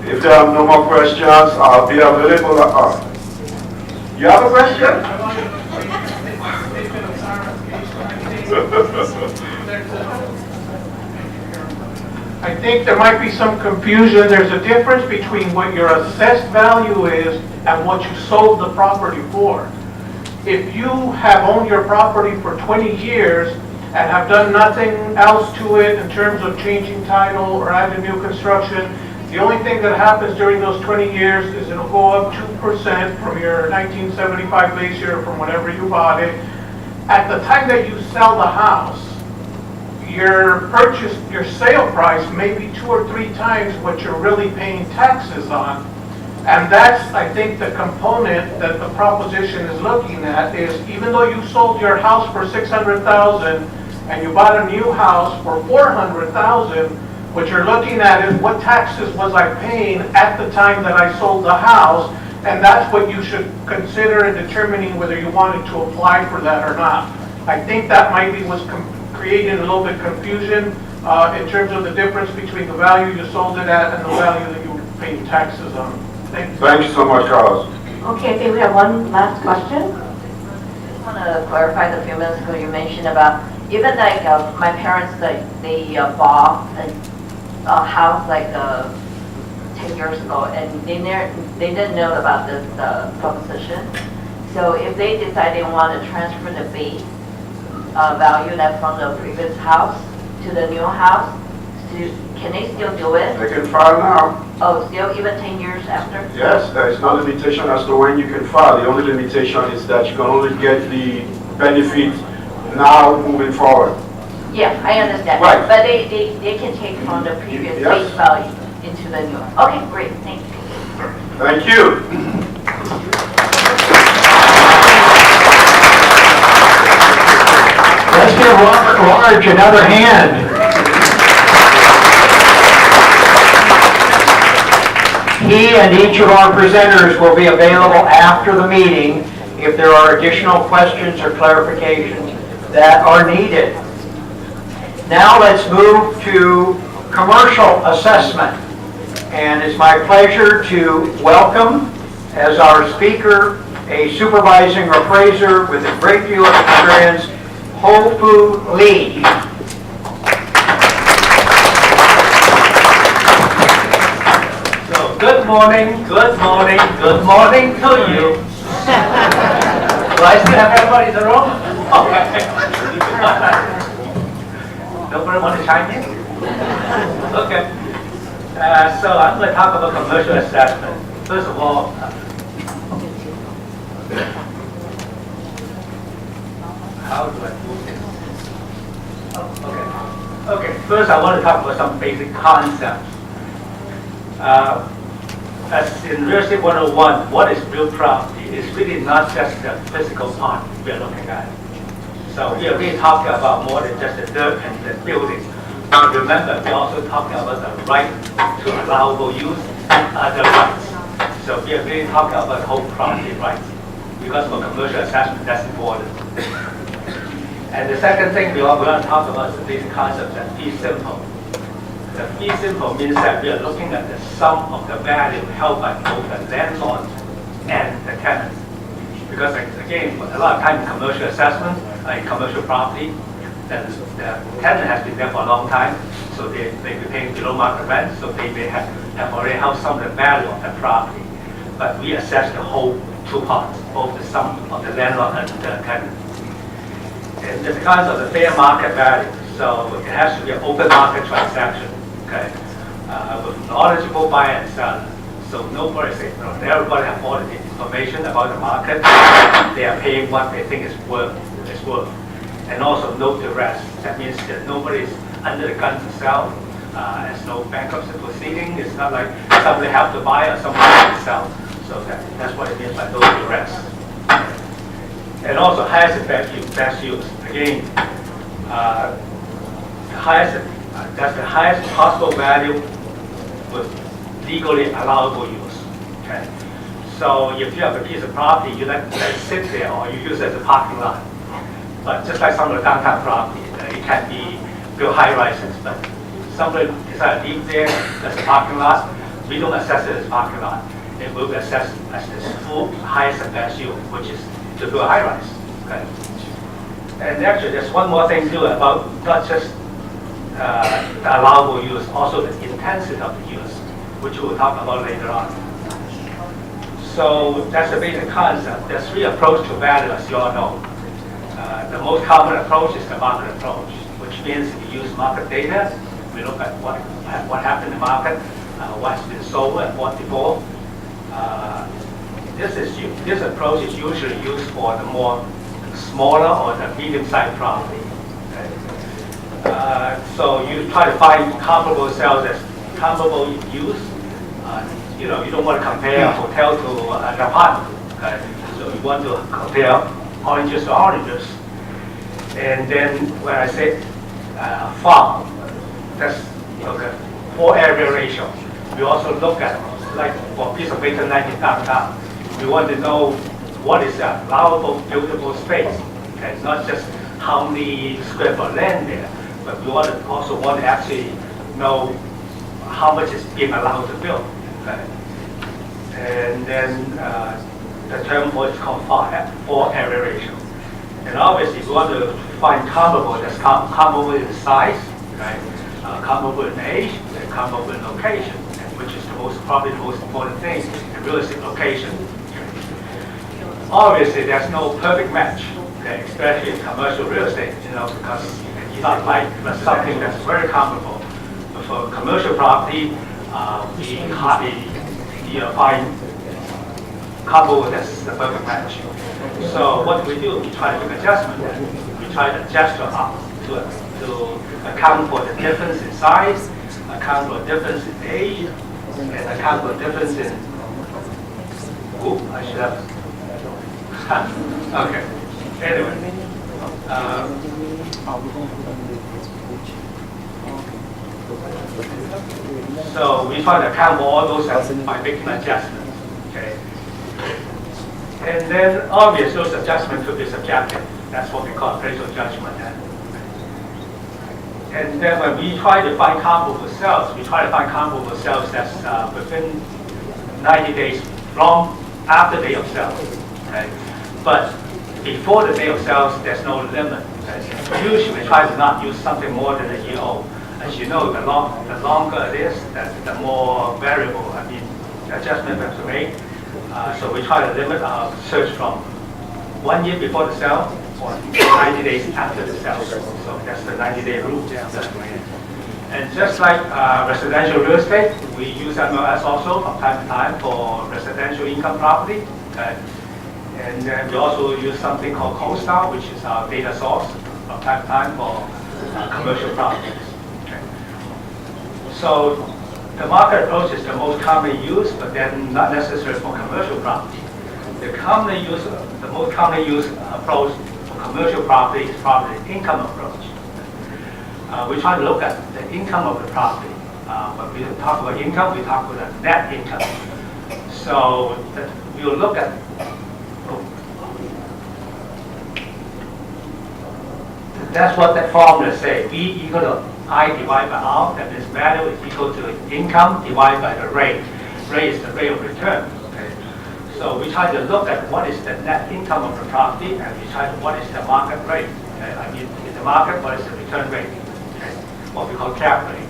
If there are no more questions, I'll be available. You have a question? I think there might be some confusion. There's a difference between what your assessed value is and what you sold the property for. If you have owned your property for 20 years and have done nothing else to it in terms of changing title or adding new construction, the only thing that happens during those 20 years is it'll go up 2% from your 1975 base year from whenever you bought it. At the time that you sell the house, your sale price may be 2 or 3 times what you're really paying taxes on. And that's, I think, the component that the proposition is looking at is even though you sold your house for $600,000 and you bought a new house for $400,000, what you're looking at is what taxes was I paying at the time that I sold the house, and that's what you should consider in determining whether you wanted to apply for that or not. I think that might be what's creating a little bit confusion in terms of the difference between the value you sold it at and the value that you were paying taxes on. Thank you. Thank you so much, Carlos. Okay, I think we have one last question. I just want to clarify the few minutes ago you mentioned about even like my parents, they bought a house like 10 years ago, and they didn't know about this proposition. So if they decide they want to transfer the base value that's from the previous house to the new house, can they still do it? They can file now. Oh, still even 10 years after? Yes, there is no limitation as to when you can file. The only limitation is that you can only get the benefit now moving forward. Yeah, I understand. Right. But they can take from the previous base value into the new. Okay, great, thank you. Thank you. Let's give Robert Large another hand. He and each of our presenters will be available after the meeting if there are additional questions or clarifications that are needed. Now let's move to commercial assessment. And it's my pleasure to welcome as our speaker a supervising appraiser with a great deal of experience, Ho-Fu Lee. So good morning to you. Do I still have everybody in the room? Okay. Nobody want to chime in? Okay. So I'm going to talk about commercial assessment. First of all, how do I move this? Oh, okay. Okay, first I want to talk about some basic concepts. As in Real Estate 101, what is real property? It's really not just the physical part we're looking at. So we are really talking about more than just the dirt and the building. Remember, we're also talking about the right to allowable use and other rights. So we are really talking about the whole property rights. Because for commercial assessment, that's important. And the second thing we are going to talk about is the basic concept of fee simple. The fee simple means that we are looking at the sum of the value held by both the landlord and the tenant. Because again, a lot of time in commercial assessment, in commercial property, the tenant has been there for a long time, so they may be paying below market rent, so they may have already held some of the value of the property. But we assess the whole two parts, both the sum of the landlord and the tenant. And it's because of the fair market value, so it has to be an open market transaction, okay, with knowledgeable buyer and seller. So nobody say, no, everybody have all the information about the market. They are paying what they think is worth. And also no duress. That means that nobody is under the gun to sell. There's no bankruptcy proceeding. It's not like somebody have to buy or somebody have to sell. So that's what it means by no duress. And also highest best use. Again, that's the highest possible value with legally allowable use. Okay. So if you have a piece of property, you let it sit there or you use it as a parking lot. But just like some of the downtown property, it can be built high rises, but somebody decided to leave there as a parking lot. We don't assess it as a parking lot. It will be assessed as the full highest and best use, which is to build a high rise. Okay. And actually, there's one more thing too about not just the allowable use, also the intensity of the use, which we'll talk about later on. So that's the basic concept. There's three approaches to value, as you all know. The most common approach is the market approach, which means we use market data. We look at what happened in the market, what's been sold and what before. This approach is usually used for the more smaller or the medium-sized property. Okay? So you try to find comparable sales as comparable use. You don't want to compare a hotel to an apartment. Okay? So you want to compare oranges to oranges. And then when I say farm, that's okay, floor area ratio. We also look at, like for a piece of vacant land in downtown, we want to know what is the allowable buildable space. Okay, not just how many square foot land there, but we also want to actually know how much is being allowed to build. Okay? And then the term for it is called floor area ratio. And obviously, we want to find comparable that's comparable in size, right? Comparable in age, and comparable in location, which is probably the most important thing in real estate location. Obviously, there's no perfect match, okay, especially in commercial real estate, because it's not like something that's very comparable. But for commercial property, we hardly find comparable that's the perfect match. So what we do, we try to make adjustment. We try to adjust to account for the difference in size, account for the difference in age, and account for the difference in. I should have. Okay. Anyway. So we try to account for all those by making adjustments. Okay. And then obviously those adjustments could be subjective. That's what we call appraisal judgment. And then when we try to find comparable sales, we try to find comparable sales that's within 90 days from after the day of sales. Okay? But before the day of sales, there's no limit. Okay? Usually we try to not use something more than a year old. As you know, the longer it is, the more variable, adjustment we have to make. So we try to limit our search from 1 year before the sale or 90 days after the sale. So that's the 90-day rule. And just like residential real estate, we use MLS also from time to time for residential income property. Okay? And then we also use something called CoStar, which is our data source from time to time for commercial properties. Okay? So the market approach is the most commonly used, but then not necessary for commercial property. The most commonly used approach for commercial property is probably the income approach. We try to look at the income of the property. When we talk about income, we talk about the net income. So we'll look at that's what that formula says. V equal to I divided by R. That means value is equal to income divided by the rate. Rate is the rate of return. Okay? So we try to look at what is the net income of the property, and we try to what is the market rate. Okay? In the market, what is the return rate? Okay? What we call cap rate.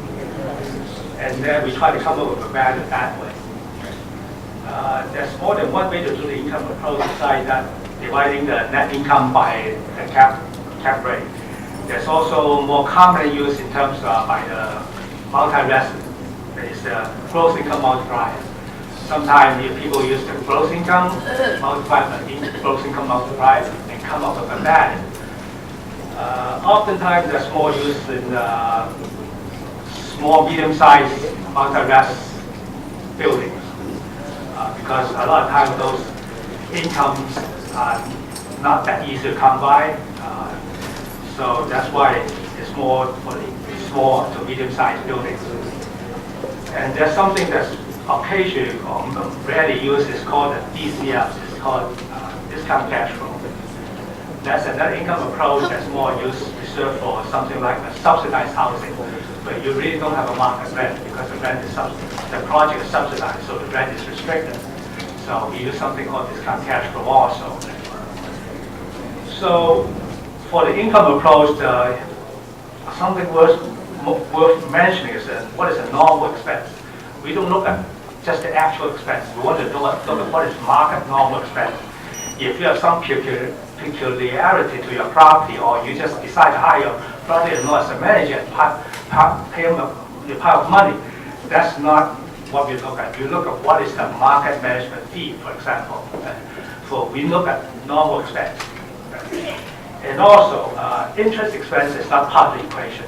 And then we try to come up with a value that way. There's more than one way to do the income approach besides that dividing the net income by the cap rate. There's also more commonly used in terms of by the multi-resident. That is the gross income multiplier. Sometimes people use the gross income, multiply the gross income multiplier, and come up with a value. Oftentimes, that's more used in small, medium-sized, multi-res buildings, because a lot of times those incomes are not that easy to come by. So that's why it's more for the small to medium-sized buildings. And there's something that's occasionally or rarely used. It's called a DCF. It's called discount cash flow. That's another income approach that's more reserved for something like a subsidized housing, where you really don't have a market rent because the rent is the project is subsidized, so the rent is restricted. So we use something called discount cash flow also. So for the income approach, something worth mentioning is what is a normal expense. We don't look at just the actual expense. We want to look at what is market normal expense. If you have some peculiarity to your property, or you just decide to hire your property as a manager and pay him a pile of money, that's not what we look at. We look at what is the market management fee, for example. So we look at normal expense. And also, interest expense is not part of the equation,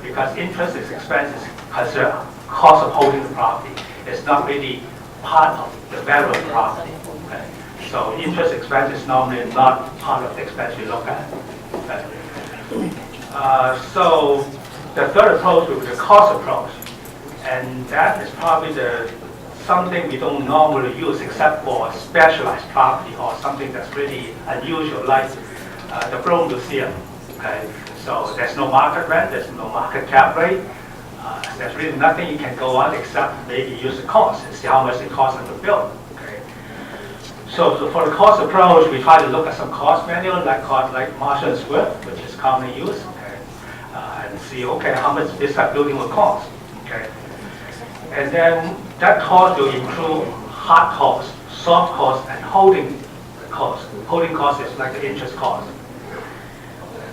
because interest expense is considered cost of holding the property. It's not really part of the value of the property. Okay? So interest expense is normally not part of the expense we look at. Okay? So the third approach will be the cost approach, and that is probably something we don't normally use except for specialized property or something that's really unusual, like the Bronx Museum. Okay? So there's no market rent, there's no market cap rate. There's really nothing you can go on except maybe use the cost and see how much it costs them to build. Okay? So for the cost approach, we try to look at some cost manual, like Marshall and Swift, which is commonly used, okay? And see, okay, how much this building will cost. Okay? And then that cost will include hard cost, soft cost, and holding cost. Holding cost is like the interest cost.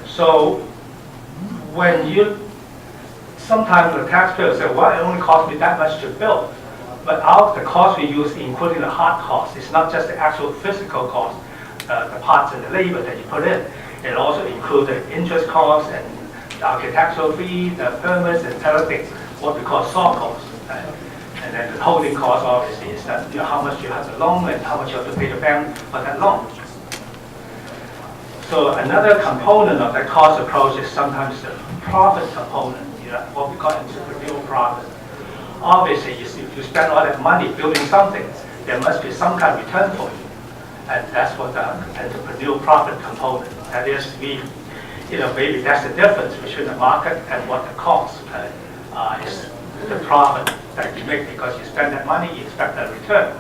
So when sometimes the taxpayer say, well, it only cost me that much to build. But out of the cost we use, including the hard cost, it's not just the actual physical cost, the parts and the labor that you put in. It also includes the interest costs and the architectural fee, the permits and everything, what we call soft costs. And then the holding cost obviously is that how much you have to loan and how much you have to pay the bank for that loan. So another component of that cost approach is sometimes the profit component, what we call entrepreneurial profit. Obviously, if you spend all that money building something, there must be some kind of return for you. And that's what the entrepreneurial profit component. That is, maybe that's the difference between the market and what the cost is the profit that you make because you spend that money, you expect a return.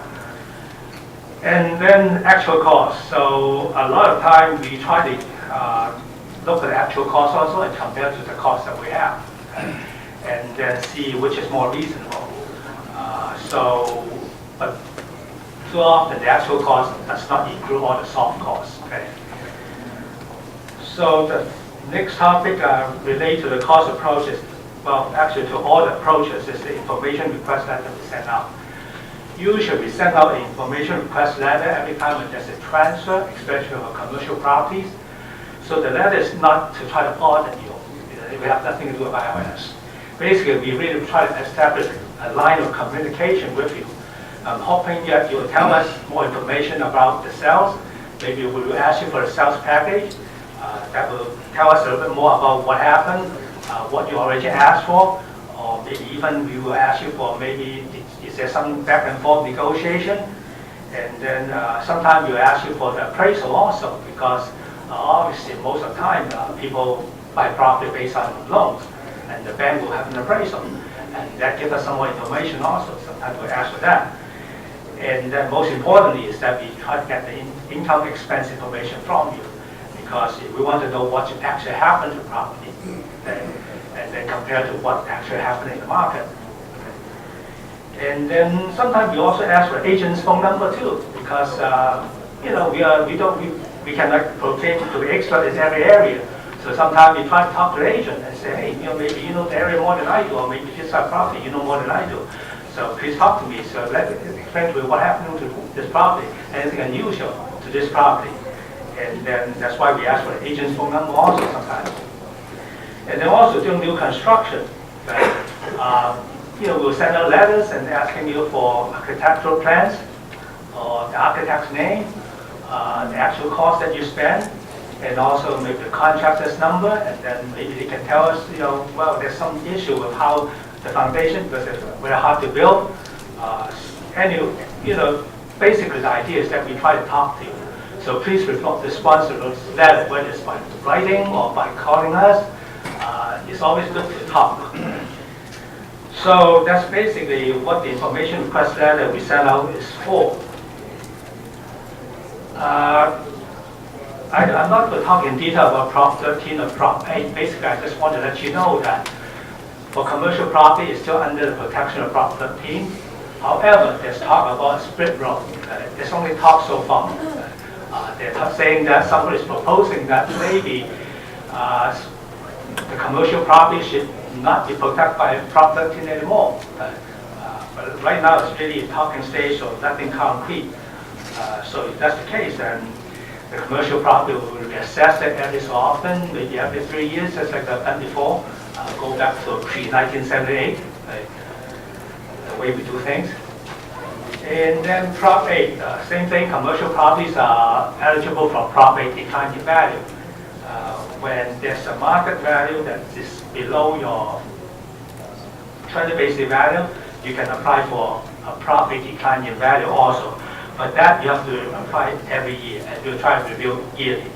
And then actual cost. So a lot of time we try to look at the actual cost also and compare to the cost that we have. And then see which is more reasonable. But too often the actual cost does not include all the soft costs. Okay. So the next topic related to the cost approaches, well, actually to all the approaches, is the information request letter we send out. Usually we send out an information request letter every time when there's a transfer, especially for commercial properties. So the letter is not to try to audit you. We have nothing to do with IRS. Basically, we really try to establish a line of communication with you. I'm hoping that you will tell us more information about the sales. Maybe we will ask you for a sales package that will tell us a little bit more about what happened, what you already asked for, or maybe even we will ask you for maybe is there some back and forth negotiation, and then sometimes we will ask you for the appraisal also, because obviously most of the time people buy property based on loans, and the bank will have an appraisal, and that gives us some more information also. Sometimes we ask for that. And then most importantly is that we try to get the income expense information from you, because we want to know what actually happened to the property, and then compare to what actually happened in the market. And then sometimes we also ask for agent's phone number too, because we cannot proclaim to be expert in every area. So sometimes we try to talk to the agent and say, hey, maybe you know the area more than I do, or maybe this property you know more than I do. So please talk to me. So let me explain to you what happened to this property, anything unusual to this property. And then that's why we ask for the agent's phone number also sometimes. And then also doing new construction, right? We'll send out letters and asking you for architectural plans, or the architect's name, the actual cost that you spend, and also maybe the contractor's number, and then maybe they can tell us, well, there's some issue with how the foundation, because it's very hard to build. Basically the idea is that we try to talk to you. So please respond to those letters, whether it's by writing or by calling us. It's always good to talk. So that's basically what the information request letter we sent out is for. I'm not going to talk in detail about Prop 13 or Prop 8. Basically, I just want to let you know that for commercial property, it's still under the protection of Prop 13. However, there's talk about a split road. There's only talk so far. They're saying that somebody is proposing that maybe the commercial property should not be protected by Prop 13 anymore. But right now, it's really a talking stage, so nothing concrete. So if that's the case, then the commercial property will be assessed every so often, maybe every 3 years, just like I've done before. Go back to pre-1978, the way we do things. And then Prop 8, same thing, commercial properties are eligible for Prop 8 decline in value. When there's a market value that is below your trend basic value, you can apply for a Prop 8 decline in value also. But that you have to apply every year, and we'll try to review yearly.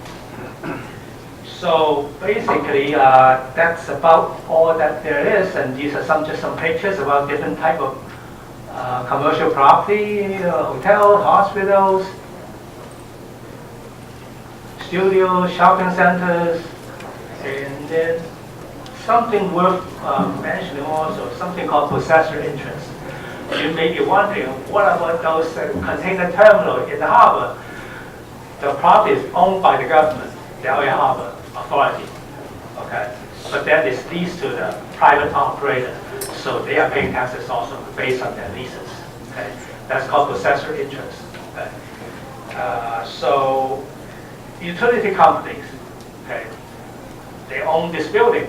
So basically, that's about all that there is, and these are just some pictures about different type of commercial property, hotels, hospitals, studios, shopping centers, and then something worth mentioning also, something called possessor interest. You may be wondering, what about those container terminals in the harbor? The property is owned by the government, the LA Harbor Authority, okay? But then it's leased to the private operator, so they are paying taxes also based on their leases, okay? That's called possessor interest, okay? So utility companies, okay, they own this building,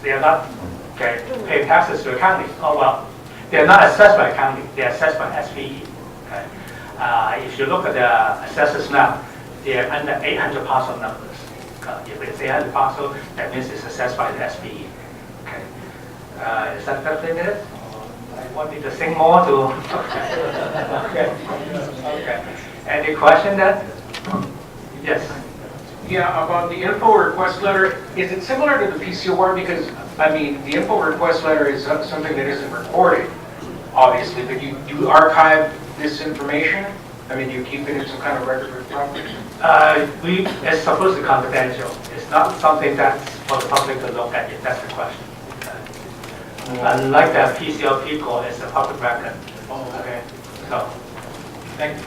they are not paying taxes to the county. Oh well, they're not assessed by county, they're assessed by SPE. Okay? If you look at the assessors map, they're under 800 parcel numbers. If it's 800 parcel, that means it's assessed by the SPE. Okay? Is that 15 minutes? I want me to sing more to... Okay. Okay. Any question then? Yes. Yeah, about the info request letter, is it similar to the PCOR? Because, I mean, the info request letter is something that isn't recorded, obviously, but you archive this information? I mean, do you keep it in some kind of record for property? It's supposed to be confidential. It's not something that's for the public to look at, if that's the question. Unlike the PCLP call, it's a public record. Oh, okay. So, thank you.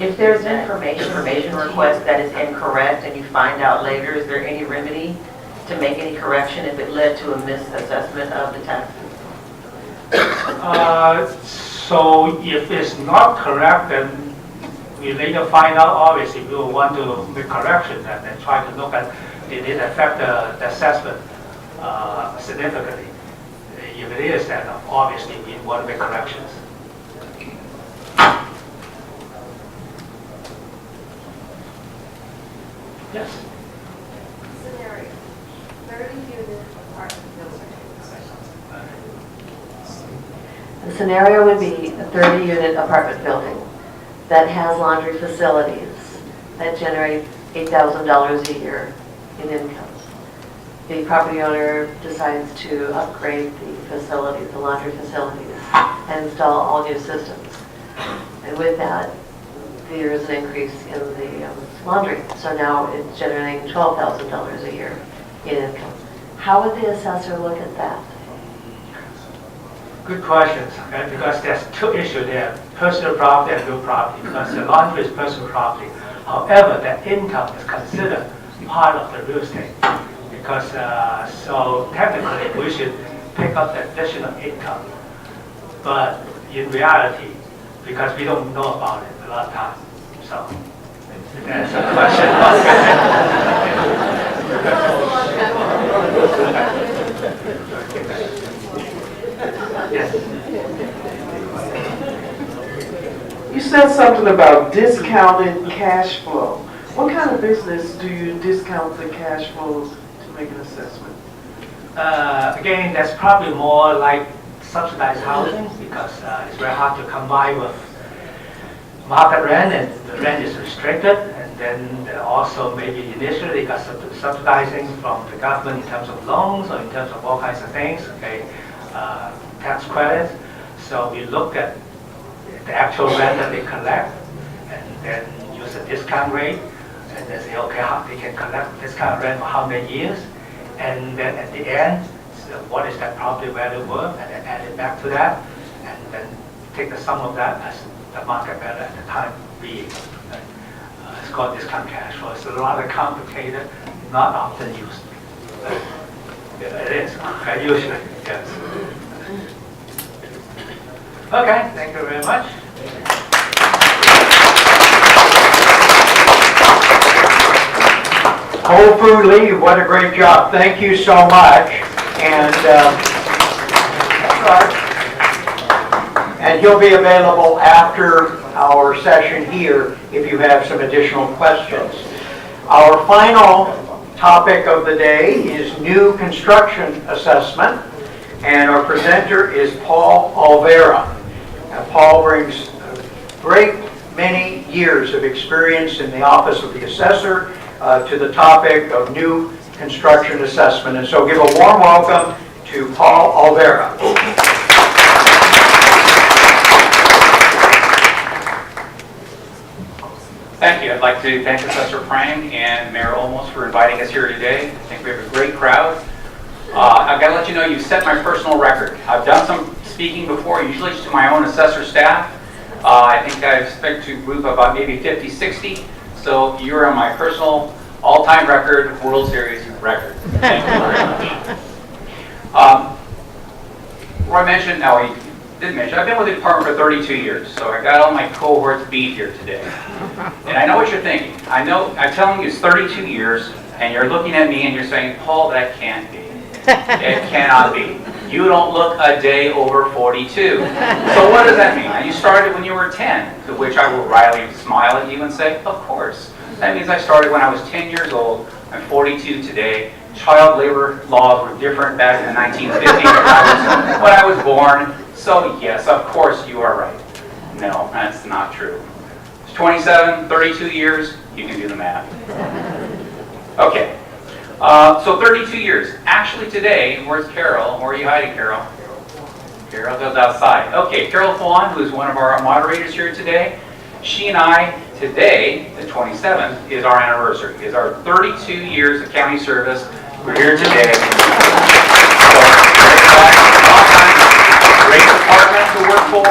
If there's an information request that is incorrect and you find out later, is there any remedy to make any correction if it led to a misassessment of the taxes? So if it's not correct, then we later find out, obviously, we will want to make corrections and then try to look at did it affect the assessment significantly. If it is, then obviously we want to make corrections. Yes. Scenario, 30-unit apartment building. The scenario would be a 30-unit apartment building that has laundry facilities that generate $8,000 a year in income. The property owner decides to upgrade the facilities, the laundry facilities, and install all new systems. And with that, there is an increase in the laundry. So now it's generating $12,000 a year in income. How would the assessor look at that? Good questions, okay? Because there's two issues there, personal property and real property. Because the laundry is personal property. However, that income is considered part of the real estate because so technically we should pick up the additional income. But in reality, because we don't know about it a lot of times, so that's a question. Yes. You said something about discounted cash flow. What kind of business do you discount the cash flows to make an assessment? Again, that's probably more like subsidized housing because it's very hard to combine with market rent and the rent is restricted, and then also maybe initially they got subsidizing from the government in terms of loans or in terms of all kinds of things, okay, tax credits. So we look at the actual rent that they collect and then use a discount rate and then say, okay, how they can collect discount rent for how many years, and then at the end, so what is that property value worth, and then add it back to that, and then take the sum of that as the market value at the time being. It's called discount cash flow. It's a lot of complicated, not often used. It is, usually, yes. Okay, thank you very much. Whole Food League, what a great job. Thank you so much. And he'll be available after our session here if you have some additional questions. Our final topic of the day is new construction assessment, and our presenter is Paul Olvera. Now, Paul brings a great many years of experience in the Office of the Assessor to the topic of new construction assessment. And so give a warm welcome to Paul Olvera. Thank you. I'd like to thank Assessor Prang and Mayor Olmos for inviting us here today. I think we have a great crowd. I've got to let you know you've set my personal record. I've done some speaking before, usually to my own assessor staff. I think I expect to group about maybe 50, 60. So you're on my personal all-time record, World Series record. Thank you very much. Roy mentioned, no, he didn't mention, I've been with the department for 32 years, so I got all my cohorts beat here today. And I know what you're thinking. I'm telling you it's 32 years, and you're looking at me and you're saying, Paul, that can't be. It cannot be. You don't look a day over 42. So what does that mean? Now, you started when you were 10, to which I will wryly smile at you and say, of course. That means I started when I was 10 years old. I'm 42 today. Child labor laws were different back in the 1950s when I was born. So yes, of course you are right. No, that's not true. It's 27, 32 years, you can do the math. Okay, so 32 years. Actually today, where's Carol? Where are you hiding, Carol? Carol goes outside. Okay, Carol Fawn, who is one of our moderators here today, she and I, today, the 27th, is our anniversary. Is our 32 years of county service. We're here today. Great department to work for.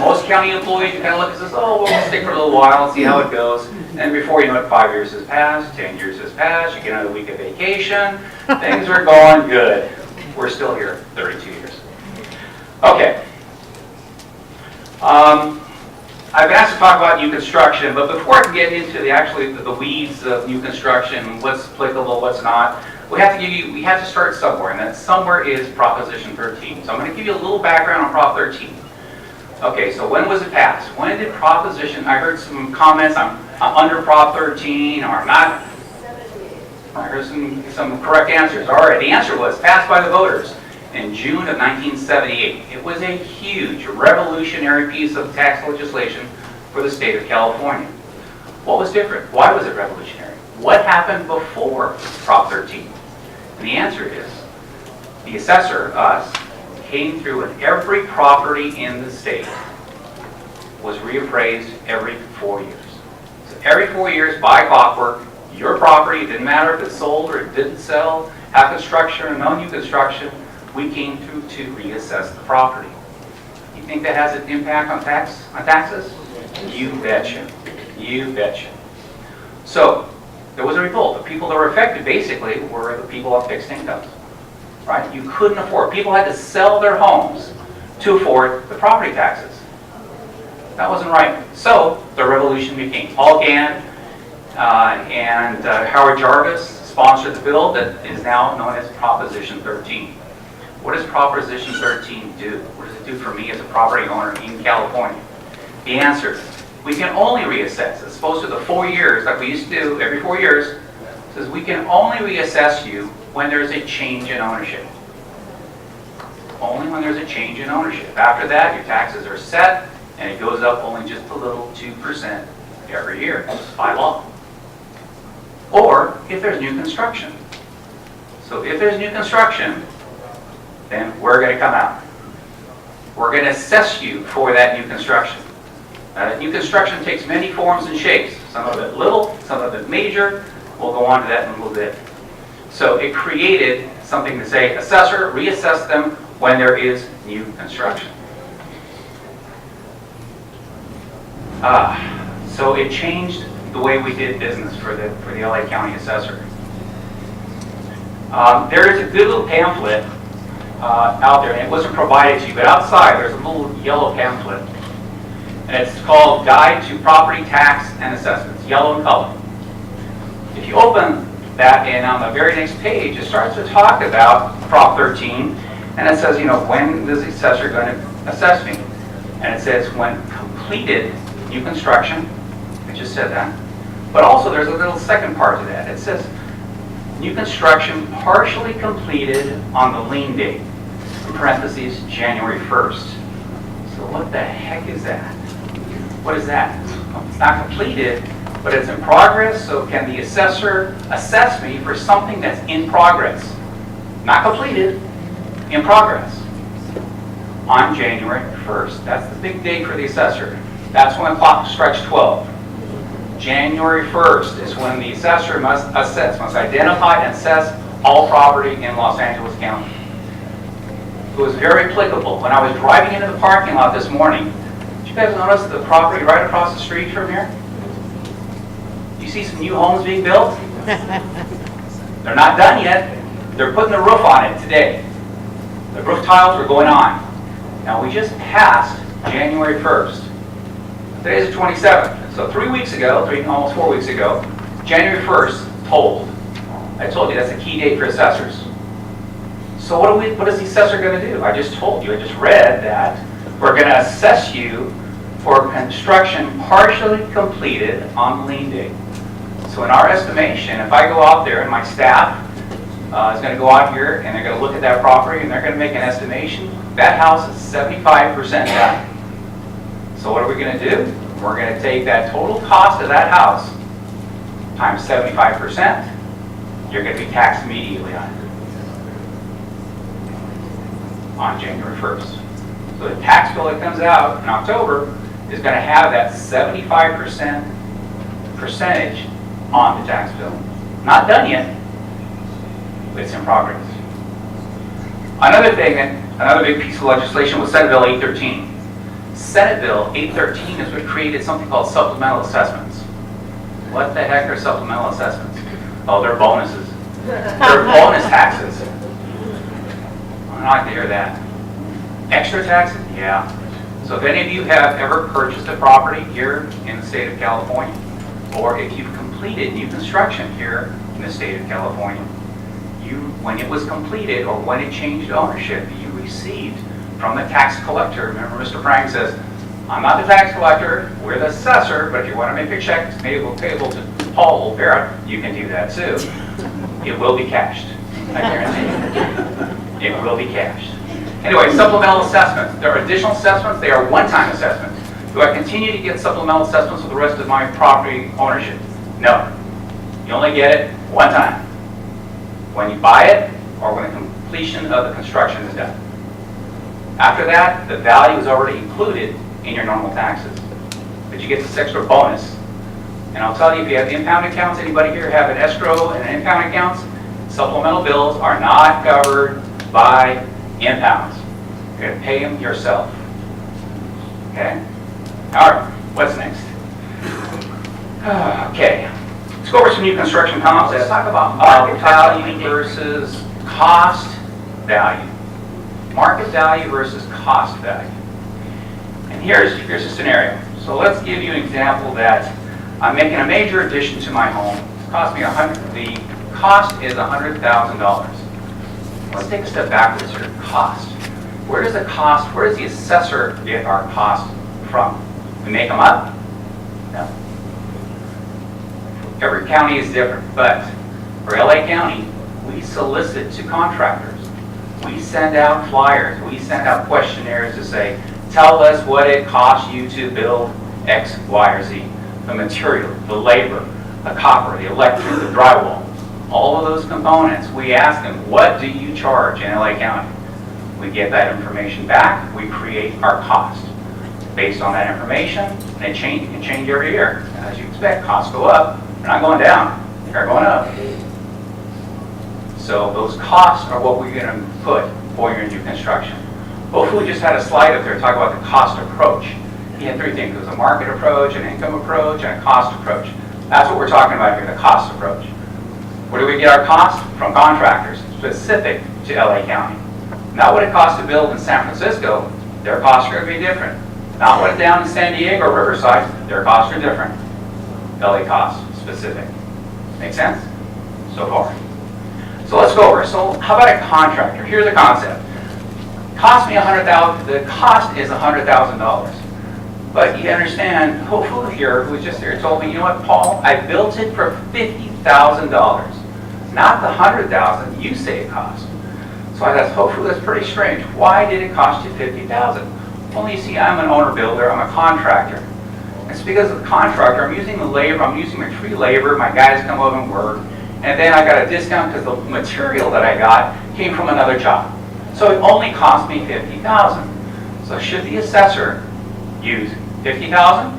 Most county employees, you kind of look and says, oh, we'll stick for a little while and see how it goes. And before you know it, 5 years has passed, 10 years has passed, you get another week of vacation. Things are going good. We're still here, 32 years. Okay. I've been asked to talk about new construction, but before I can get into the weeds of new construction, what's applicable, what's not, we have to start somewhere, and that somewhere is Proposition 13. So I'm going to give you a little background on Prop 13. Okay, so when was it passed? When did Proposition, I heard some comments, I'm under Prop 13 or not. I heard some correct answers. All right, the answer was passed by the voters in June of 1978. It was a huge, revolutionary piece of tax legislation for the state of California. What was different? Why was it revolutionary? What happened before Prop 13? And the answer is, the assessor, us, came through and every property in the state was reappraised every 4 years. So every 4 years, by clockwork, your property, it didn't matter if it sold or it didn't sell, have construction or no new construction, we came through to reassess the property. You think that has an impact on taxes? You betcha. You betcha. So there was a revolt. The people that were affected basically were the people of fixed incomes, right? You couldn't afford. People had to sell their homes to afford the property taxes. That wasn't right. So the revolution began. Paul Gann and Howard Jarvis sponsored the bill that is now known as Proposition 13. What does Proposition 13 do? What does it do for me as a property owner in California? The answer is, we can only reassess, as opposed to the 4 years like we used to do every 4 years. It says we can only reassess you when there's a change in ownership. Only when there's a change in ownership. After that, your taxes are set, and it goes up only just a little, 2% every year by law. Or if there's new construction. So if there's new construction, then we're going to come out. We're going to assess you for that new construction. New construction takes many forms and shapes. Some of it little, some of it major. We'll go on to that in a little bit. So it created something to say, assessor, reassess them when there is new construction. So it changed the way we did business for the LA County Assessor. There is a good little pamphlet out there, and it wasn't provided to you, but outside there's a little yellow pamphlet, and it's called Guide to Property Tax and Assessments, yellow in color. If you open that, and on the very next page, it starts to talk about Prop 13, and it says, you know, when is the assessor going to assess me? And it says when completed new construction. I just said that. But also there's a little second part to that. It says new construction partially completed on the lien date, in parentheses, January 1st. So what the heck is that? What is that? It's not completed, but it's in progress, so can the assessor assess me for something that's in progress? Not completed, in progress. On January 1st. That's the big date for the assessor. That's when the clock strikes 12. January 1st is when the assessor must identify and assess all property in Los Angeles County. It was very applicable. When I was driving into the parking lot this morning, did you guys notice the property right across the street from here? You see some new homes being built? They're not done yet. They're putting the roof on it today. The roof tiles are going on. Now we just passed January 1st. Today's the 27th. So 3 weeks ago, almost 4 weeks ago, January 1st told. I told you that's a key date for assessors. So what is the assessor going to do? I just told you, I just read that we're going to assess you for construction partially completed on the lien date. So in our estimation, if I go out there and my staff is going to go out here and they're going to look at that property and they're going to make an estimation, that house is 75% done. So what are we going to do? We're going to take that total cost of that house times 75%. You're going to be taxed immediately on January 1st. So the tax bill that comes out in October is going to have that 75% percentage on the tax bill. Not done yet, but it's in progress. Another big piece of legislation was Senate Bill 813. Senate Bill 813 is what created something called supplemental assessments. What the heck are supplemental assessments? Oh, they're bonuses. They're bonus taxes. I don't like to hear that. Extra taxes? Yeah. So if any of you have ever purchased a property here in the state of California, or if you've completed new construction here in the state of California, when it was completed or when it changed ownership, you received from the tax collector. Remember, Mr. Frank says, I'm not the tax collector, we're the assessor, but if you want to make a check payable to Paul Olvera, you can do that too. It will be cashed. I guarantee you. It will be cashed. Anyway, supplemental assessments. There are additional assessments. They are one-time assessments. Do I continue to get supplemental assessments for the rest of my property ownership? No. You only get it one time. When you buy it or when the completion of the construction is done. After that, the value is already included in your normal taxes. But you get this extra bonus. And I'll tell you, if you have the impound accounts, anybody here have an escrow and an impound accounts? Supplemental bills are not covered by impounds. You're going to pay them yourself. Okay? All right, what's next? Okay. new construction comes, let's talk about market value versus cost value. Market value versus cost value. And here's a scenario. So let's give you an example that I'm making a major addition to my home. It's cost me the cost is $100,000. Let's take a step backwards here. Cost. Where does the assessor get our cost from? We make them up? No. Every county is different, but for LA County, we solicit to contractors. We send out flyers, we send out questionnaires to say, tell us what it costs you to build X, Y, or Z. The material, the labor, the copper, the electric, the drywall. All of those components, we ask them, what do you charge in LA County? We get that information back, we create our cost. Based on that information, and it can change every year. As you expect, costs go up, they're not going down, they're going up. So those costs are what we're going to put for your new construction. Hopefully we just had a slide up there talking about the cost approach. He had three things. There was a market approach, an income approach, and a cost approach. That's what we're talking about here, the cost approach. Where do we get our costs? From contractors, specific to LA County. Not what it costs to build in San Francisco, their costs are going to be different. Not what it's down in San Diego or Riverside, their costs are different. LA costs, specific. Make sense? So far. So let's go over. So how about a contractor? Here's a concept. Cost me $100,000. The cost is $100,000. But you understand, Whole Food here, who was just here, told me, you know what, Paul? I built it for $50,000, not the $100,000 you say it cost. So I thought, Whole Food, that's pretty strange. Why did it cost you $50,000? Well, you see, I'm an owner builder. I'm a contractor. It's because of the contractor. I'm using the labor. I'm using my free labor. My guys come over and work. And then I got a discount because the material that I got came from another job. So it only cost me $50,000. So should the assessor use $50,000?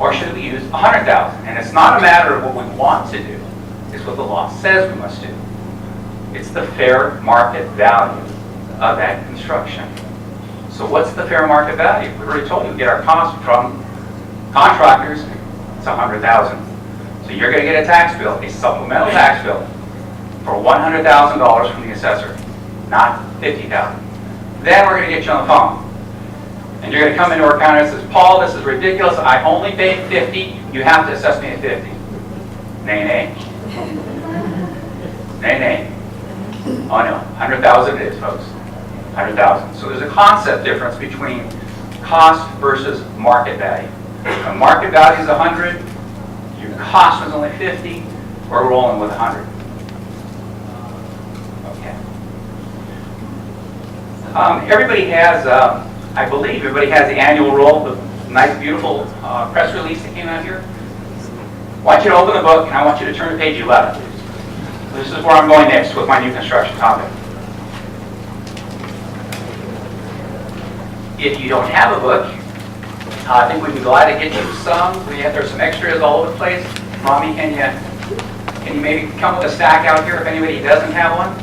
Or should we use $100,000? And it's not a matter of what we want to do. It's what the law says we must do. It's the fair market value of that construction. So what's the fair market value? We already told you we get our cost from contractors. It's $100,000. So you're going to get a tax bill, a supplemental tax bill, for $100,000 from the assessor, not $50,000. Then we're going to get you on the phone. And you're going to come into our counter and says, Paul, this is ridiculous. I only paid $50. You have to assess me at $50. Nay, nay. Nay, nay. Oh no, $100,000 it is, folks. $100,000. So there's a concept difference between cost versus market value. When market value is $100, your cost was only $50, we're rolling with $100. Okay. Everybody has, I believe everybody has the annual roll, the nice, beautiful press release that came out here. I want you to open the book, and I want you to turn to page 11. This is where I'm going next with my new construction topic. If you don't have a book, I think we'd be glad to get you some. There's some extras all over the place. Mommy, can you maybe come with a stack out here if anybody doesn't have one?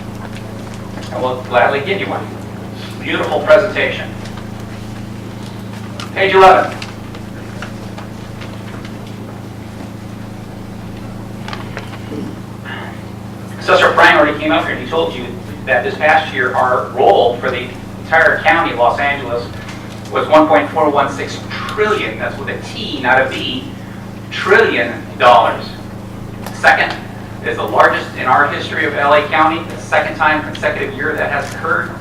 And we'll gladly give you one. Beautiful presentation. Page 11. Assessor Frank already came up here and he told you that this past year our roll for the entire county of Los Angeles was $1.416 trillion. That's with a T, not a B. Trillion dollars. Second is the largest in our history of LA County. The second time consecutive year that has occurred.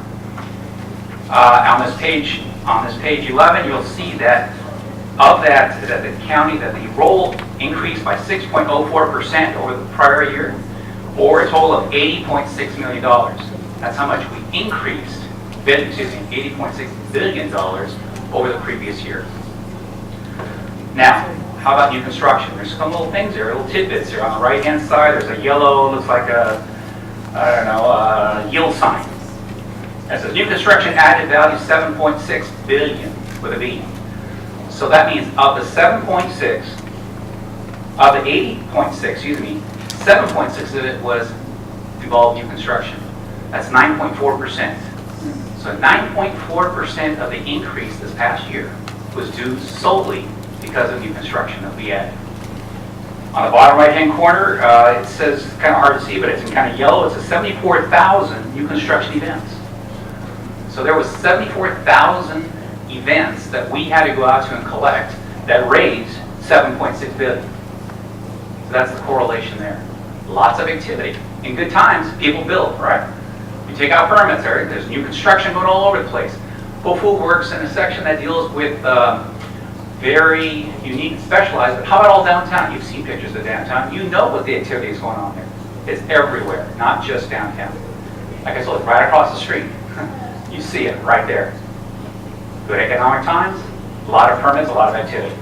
On this page 11, you'll see that of that the county, that the roll increased by 6.04% over the prior year, or a total of $80.6 million. That's how much we increased, $80.6 billion over the previous year. Now, how about new construction? There's some little things there, little tidbits here. On the right-hand side, there's a yellow, looks like a yield sign. That says new construction added value 7.6 billion with a B. So that means of the 7.6, of the 80.6, 7.6 of it was involved new construction. That's 9.4%. So 9.4% of the increase this past year was due solely because of new construction that we added. On the bottom right-hand corner, it says, kind of hard to see, but it's in kind of yellow. It says 74,000 new construction events. So there was 74,000 events that we had to go out to and collect that raised 7.6 billion. So that's the correlation there. Lots of activity. In good times, people build, right? You take out permits, there's new construction going all over the place. Hofu works in a section that deals with very unique and specialized, but how about all downtown? You've seen pictures of downtown. You know what the activity is going on there. It's everywhere, not just downtown. Like I said, it's right across the street. You see it right there. Good economic times, a lot of permits, a lot of activity.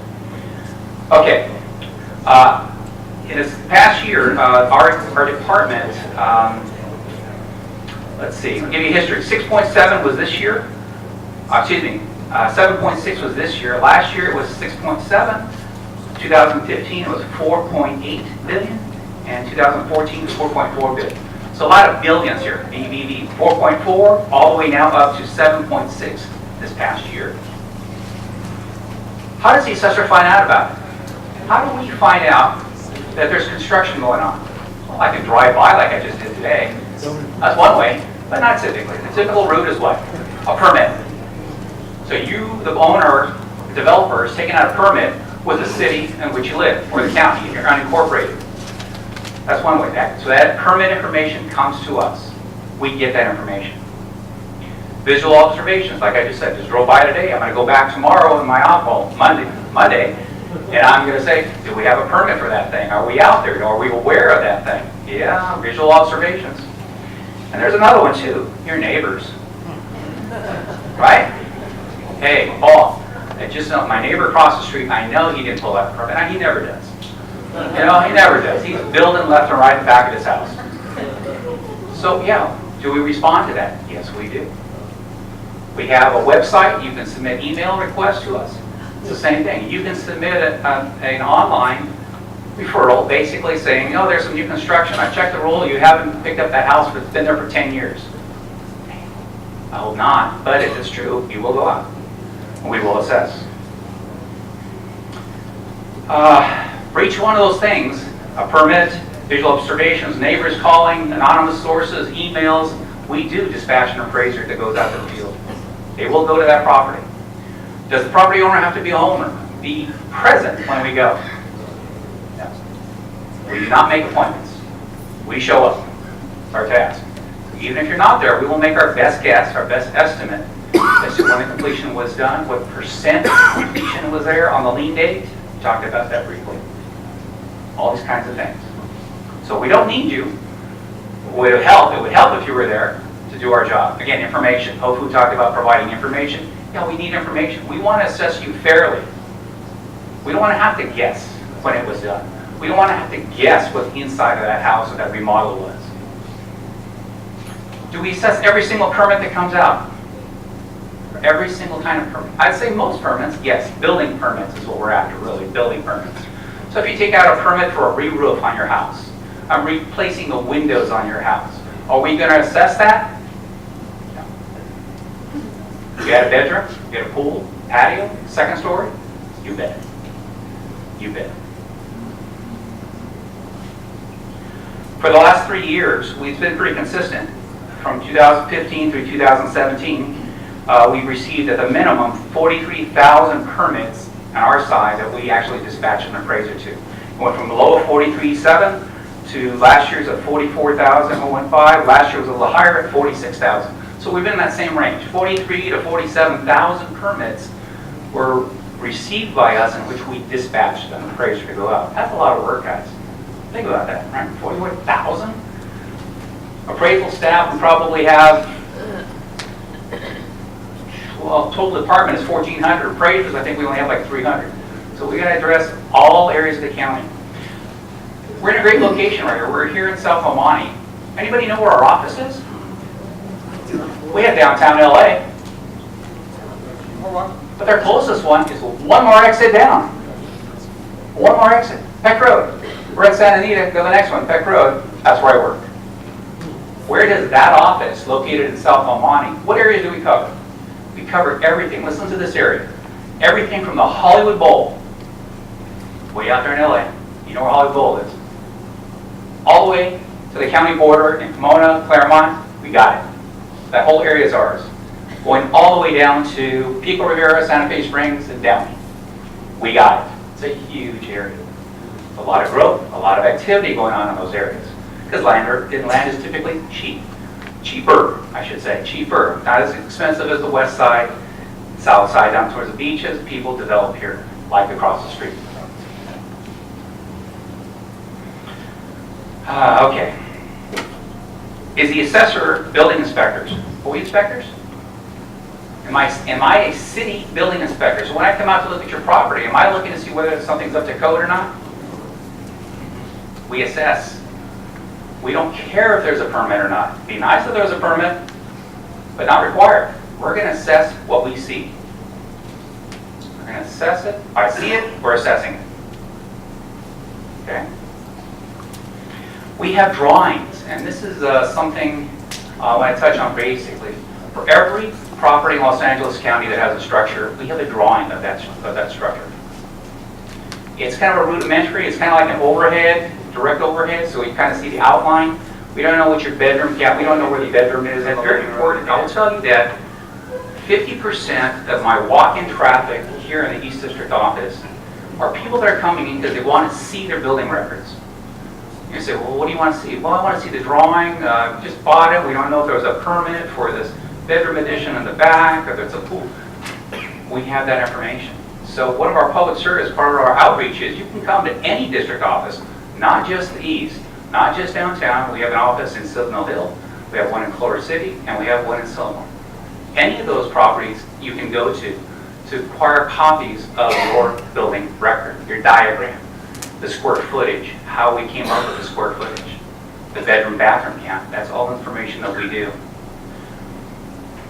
Okay. In this past year, our department, let's see, I'll give you history. 6.7 was this year. 7.6 was this year. Last year it was 6.7. 2015 it was 4.8 billion. And 2014 was 4.4 billion. So a lot of billions here. BBB 4.4 all the way now up to 7.6 this past year. How does the assessor find out about it? How do we find out that there's construction going on? Well, I can drive by like I just did today. That's one way, but not typically. The typical route is what? A permit. So you, the owner, the developer, is taking out a permit with the city in which you live, or the county, if you're unincorporated. That's one way. So that permit information comes to us. We get that information. Visual observations, like I just said, just drove by today. I'm going to go back tomorrow in my office, Monday, and I'm going to say, do we have a permit for that thing? Are we out there? Are we aware of that thing? Yeah, visual observations. And there's another one too, your neighbors. Right? Hey, Paul, my neighbor across the street, I know he didn't pull that permit. He never does. You know, he never does. He's building left and right in the back of his house. So yeah, do we respond to that? Yes, we do. We have a website. You can submit email requests to us. It's the same thing. You can submit an online referral basically saying, oh, there's some new construction. I checked the rule. You haven't picked up that house, but it's been there for 10 years. I hope not, but if it's true, you will go out. And we will assess. For each one of those things, a permit, visual observations, neighbors calling, anonymous sources, emails, we do dispatch an appraiser that goes out to the field. They will go to that property. Does the property owner have to be a homeowner? Be present when we go? Yes. We do not make appointments. We show up. It's our task. Even if you're not there, we will make our best guess, our best estimate as to when the completion was done, what percent completion was there on the lien date. We talked about that briefly. All these kinds of things. So we don't need you. It would help if you were there to do our job. Again, information. Hofu talked about providing information. Yeah, we need information. We want to assess you fairly. We don't want to have to guess when it was done. We don't want to have to guess what the inside of that house or that remodel was. Do we assess every single permit that comes out? Every single kind of permit? I'd say most permits, yes. Building permits is what we're after, really, building permits. So if you take out a permit for a re-roof on your house, I'm replacing the windows on your house, are we going to assess that? No. You got a bedroom, you got a pool, patio, second story? You bet. You bet. For the last 3 years, we've been pretty consistent. From 2015 through 2017, we've received at the minimum 43,000 permits on our side that we actually dispatched an appraiser to. We went from a low of 43,700 to last year's at 44,015. Last year was a little higher at 46,000. So we've been in that same range. 43 to 47,000 permits were received by us in which we dispatched an appraiser to go out. That's a lot of work, guys. Think about that, right? 41,000? Appraisal staff, we probably have, well, total department is 1,400. Appraisers, I think we only have like 300. So we got to address all areas of the county. We're in a great location right here. We're here in South El Monte. Anybody know where our office is? We have downtown LA. But their closest one is one more exit down. One more exit. Peck Road. We're at Santa Anita. Go to the next one. Peck Road. That's where I work. Where does that office, located in South El Monte, what areas do we cover? We cover everything. Listen to this area. Everything from the Hollywood Bowl, way out there in LA, You know where Holly Bowl is. All the way to the county border in Pomona, Claremont, we got it. That whole area is ours. Going all the way down to Pico Rivera, Santa Fe Springs, and Downey. We got it. It's a huge area. A lot of growth, a lot of activity going on in those areas. Because land is typically cheap. Cheaper, I should say, cheaper. Not as expensive as the west side, south side down towards the beaches. People develop here, like across the street. Okay. Is the assessor building inspectors? Are we inspectors? Am I a city building inspector? So when I come out to look at your property, am I looking to see whether something's up to code or not? We assess. We don't care if there's a permit or not. It'd be nice if there was a permit, but not required. We're going to assess what we see. We're going to assess it. If I see it, we're assessing it. Okay? We have drawings, and this is something I want to touch on basically. For every property in Los Angeles County that has a structure, we have a drawing of that structure. It's kind of a rudimentary, it's kind of like an overhead, direct overhead, so you kind of see the outline. We don't know what your bedroom, we don't know where the bedroom is. That's very important. I will tell you that 50% of my walk-in traffic here in the East District office are people that are coming in because they want to see their building records. You say, well, what do you want to see? Well, I want to see the drawing. Just bought it. We don't know if there was a permit for this bedroom addition in the back, or there's a pool. We have that information. So one of our public service, part of our outreach is you can come to any district office, not just the East, not just downtown. We have an office in Signal Hill. We have one in Culver City, and we have one in Silmar. Any of those properties you can go to acquire copies of your building record, your diagram, the square footage, how we came up with the square footage, the bedroom bathroom count. That's all information that we do.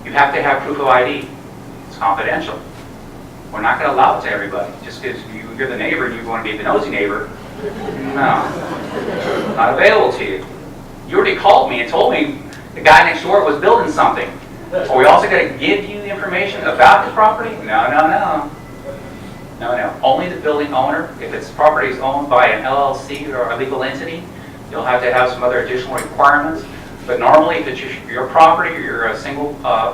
You have to have proof of ID. It's confidential. We're not going to allow it to everybody. Just because you're the neighbor and you want to be the nosy neighbor, no, not available to you. You already called me and told me the guy next door was building something. Are we also going to give you the information about the property? No, no, no. No, no. Only the building owner. If its property is owned by an LLC or a legal entity, you'll have to have some other additional requirements. But normally, if it's your property, or you're a single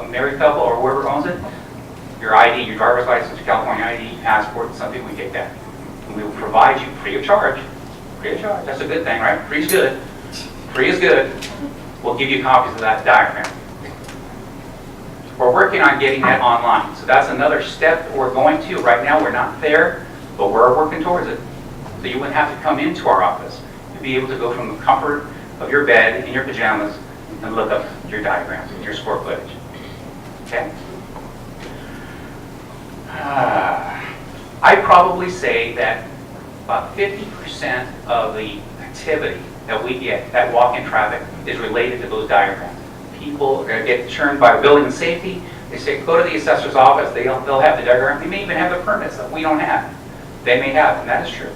married couple, or whoever owns it, your ID, your driver's license, your California ID, passport, something we get that. And we will provide you free of charge. Free of charge. That's a good thing, right? Free is good. Free is good. We'll give you copies of that diagram. We're working on getting that online. So that's another step that we're going to. Right now, we're not there, but we're working towards it. So you wouldn't have to come into our office. You'd be able to go from the comfort of your bed in your pajamas and look up your diagrams and your square footage. Okay? I'd probably say that about 50% of the activity that we get, that walk-in traffic, is related to those diagrams. People get churned by building safety. They say, go to the assessor's office. They'll have the diagram. They may even have the permits that we don't have. They may have, and that is true.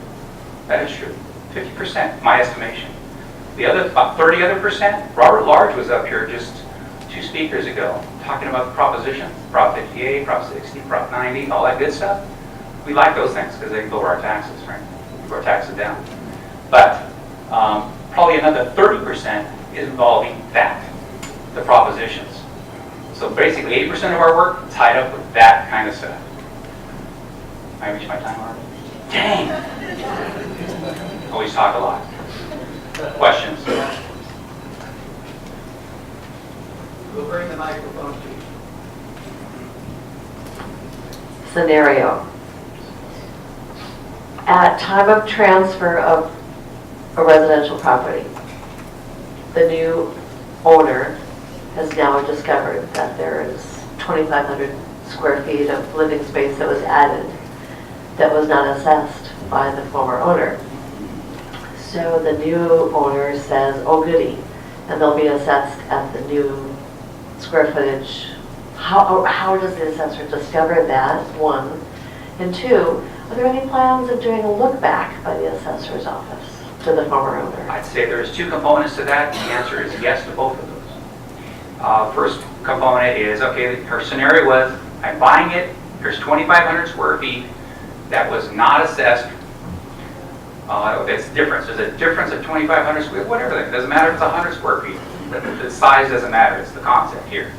That is true. 50%, my estimation. The other, about 30 other percent, Robert Large was up here just 2 speakers ago talking about the proposition, Prop 58, Prop 60, Prop 90, all that good stuff. We like those things because they can lower our taxes, right? Keep our taxes down. But probably another 30% is involving that, the propositions. So basically 80% of our work tied up with that kind of stuff. I reached my time already? Dang! Always talk a lot. Questions? We'll bring the microphone to you. Scenario. At time of transfer of a residential property, the new owner has now discovered that there is 2,500 square feet of living space that was added that was not assessed by the former owner. So the new owner says, oh goody, and they'll be assessed at the new square footage. How does the assessor discover that, one? And two, are there any plans of doing a look back by the assessor's office to the former owner? I'd say there's 2 components to that. The answer is yes to both of those. First component is, okay, her scenario was, I'm buying it, there's 2,500 square feet that was not assessed It's difference. There's a difference of 2,500 square, whatever. It doesn't matter if it's 100 square feet. The size doesn't matter. It's the concept here.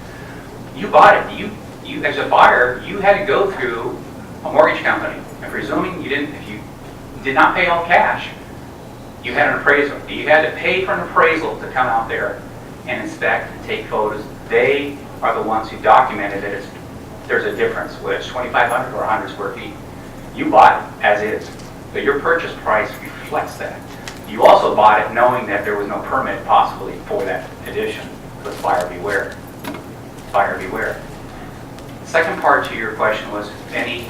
You bought it. You as a buyer, you had to go through a mortgage company. And presuming you didn't, if you did not pay all cash, you had an appraisal. You had to pay for an appraisal to come out there and inspect and take photos. They are the ones who documented it. There's a difference, whether it's 2,500 or 100 square feet. You bought it as is, but your purchase price reflects that. You also bought it knowing that there was no permit possibly for that addition. But buyer beware. Buyer beware. The second part to your question was any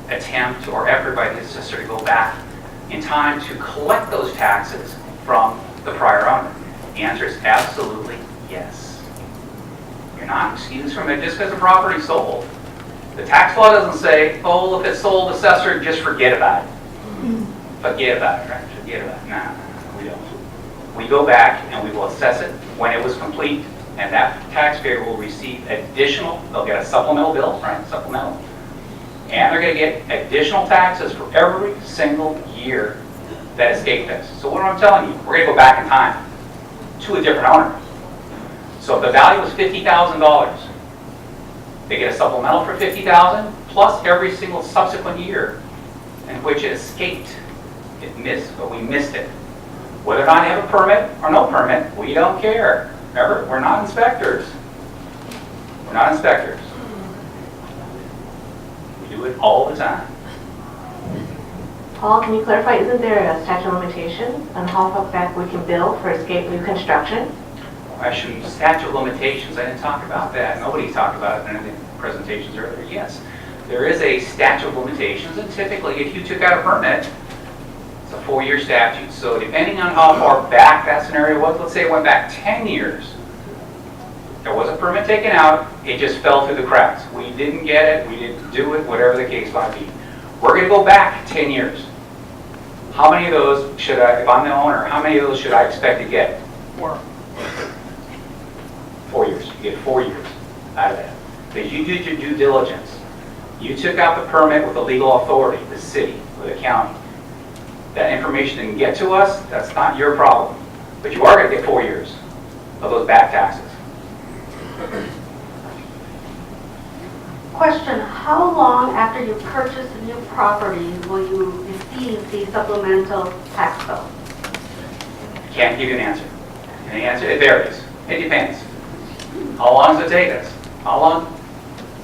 attempt or effort by the assessor to go back in time to collect those taxes from the prior owner. The answer is absolutely yes. You're not excused from it just because the property sold. The tax law doesn't say, oh, if it's sold, assessor, just forget about it. Forget about it, right? Forget about it. No, we don't. We go back and we will assess it when it was complete, and that taxpayer will receive additional, they'll get a supplemental bill, right? Supplemental. And they're going to get additional taxes for every single year that escaped us. So what am I telling you? We're going to go back in time to a different owner. So if the value was $50,000, they get a supplemental for $50,000 plus every single subsequent year in which it escaped. It missed, but we missed it. Whether or not they have a permit or no permit, we don't care. Remember, we're not inspectors. We're not inspectors. We do it all the time. Paul, can you clarify, isn't there a statute of limitations on how far back we can bill for escape new construction? Actually, statute of limitations, I didn't talk about that. Nobody talked about it in the presentations earlier. Yes, there is a statute of limitations, and typically if you took out a permit, it's a 4-year statute. So depending on how far back that scenario was, let's say it went back 10 years, there was a permit taken out, it just fell through the cracks. We didn't get it, we didn't do it, whatever the case might be. We're going to go back 10 years. How many of those should I, if I'm the owner, how many of those should I expect to get? 4 years. You get 4 years out of that. Because you did your due diligence. You took out the permit with the legal authority, the city or the county. That information didn't get to us, that's not your problem. But you are going to get 4 years of those back taxes. Question, how long after you purchase a new property will you receive the supplemental tax bill? Can't give you an answer. And the answer, it varies. It depends. How long does it take us? How long?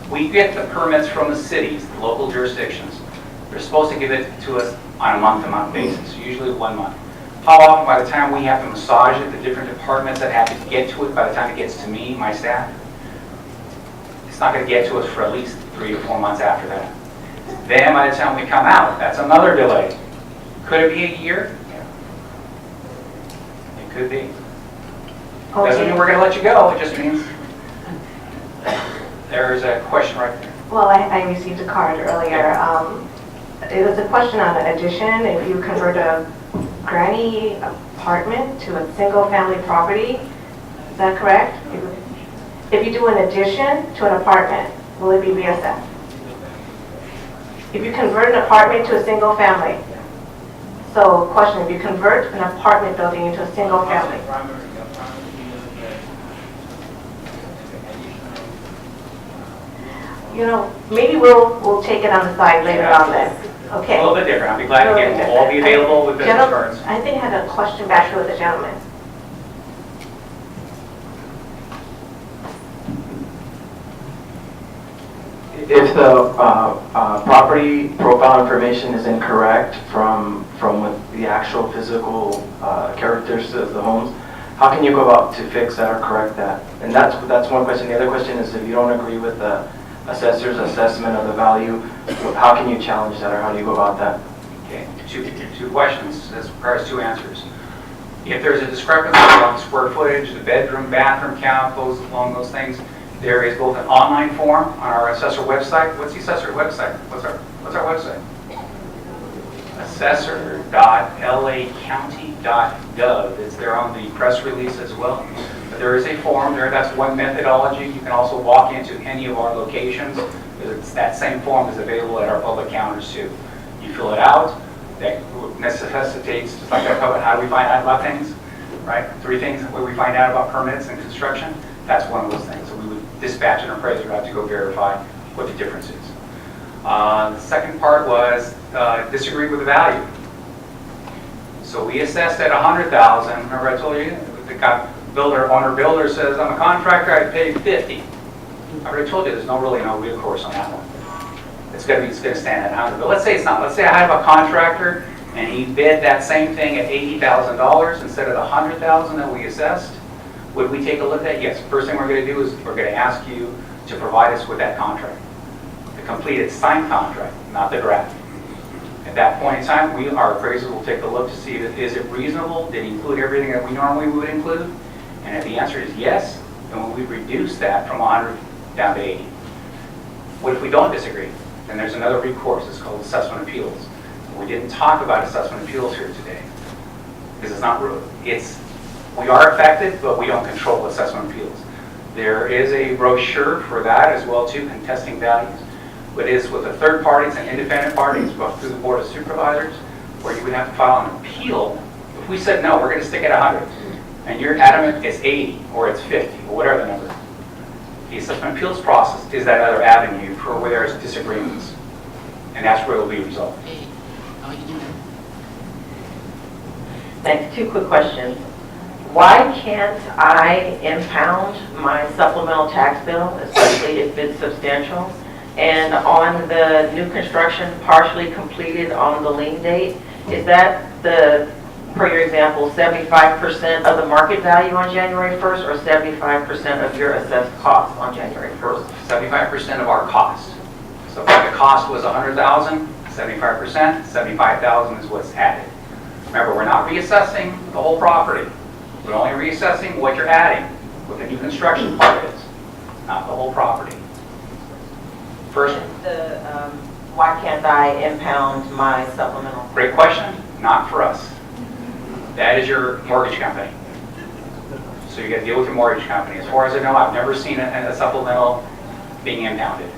We get the permits from the cities, the local jurisdictions. They're supposed to give it to us on a month-to-month basis, usually 1 month. How often by the time we have to massage it, the different departments that have to get to it by the time it gets to me, my staff, it's not going to get to us for at least 3 or 4 months after that. Then by the time we come out, that's another delay. Could it be a year? Yeah. It could be. Doesn't mean we're going to let you go, it just means there's a question right there. Well, I received a card earlier. It was a question on an addition. If you convert a granny apartment to a single-family property, is that correct? If you do an addition to an apartment, will it be reassessed? If you convert an apartment to a single family, so question, if you convert an apartment building into a single family, you know, maybe we'll take it on the side later on then. Okay. A little bit different. I'll be glad to get it. We'll all be available with business cards. I think I had a question back here with the gentleman. If the property profile information is incorrect from what the actual physical characteristics of the homes, how can you go about to fix that or correct that? And that's one question. The other question is, if you don't agree with the assessor's assessment of the value, how can you challenge that, or how do you go about that? Okay, two questions. This requires 2 answers. If there's a discrepancy on square footage, the bedroom, bathroom count, along those things, there is both an online form on our assessor website. What's the assessor website? What's our website? Assessor.lacounty.gov. It's there on the press release as well. But there is a form there. That's one methodology. You can also walk into any of our locations. That same form is available at our public counters too. You fill it out. that necessitates, just like I covered, how do we find out about things, right? 3 things where we find out about permits and construction. That's one of those things. So we would dispatch an appraiser out to go verify what the difference is. The second part was disagree with the value. So we assessed at $100,000. Remember I told you the owner-builder says, I'm a contractor, I paid $50. I already told you there's no recourse on that one. It's going to stand at 100. But let's say it's not. Let's say I have a contractor and he bid that same thing at $80,000 instead of the $100,000 that we assessed. Would we take a look at that? Yes. First thing we're going to do is we're going to ask you to provide us with that contract, the completed signed contract, not the draft. At that point in time, our appraisers will take a look to see is it reasonable? Did it include everything that we normally would include? And if the answer is yes, then we reduce that from 100 down to 80. What if we don't disagree? Then there's another recourse. It's called assessment appeals. We didn't talk about assessment appeals here today because it's not real. We are affected, but we don't control assessment appeals. There is a brochure for that as well too, contesting values. But it is with the third parties and independent parties, both through the Board of Supervisors, where you would have to file an appeal. If we said no, we're going to stick at 100, and you're adamant it's 80 or it's 50 or whatever the number. The assessment appeals process is that other avenue for where there's disagreements, and that's where it will be resolved. Thanks. 2 quick questions. Why can't I impound my supplemental tax bill, especially if it's substantial? And on the new construction partially completed on the lien date, is that for your example, 75% of the market value on January 1st or 75% of your assessed cost on January 1st? 75% of our cost. So if the cost was $100,000, 75%, $75,000 is what's added. Remember, we're not reassessing the whole property. We're only reassessing what you're adding, what the new construction part is, not the whole property. First, why can't I impound my supplemental? Great question. Not for us. That is your mortgage company. So you got to deal with your mortgage company. As far as I know, I've never seen a supplemental being impounded.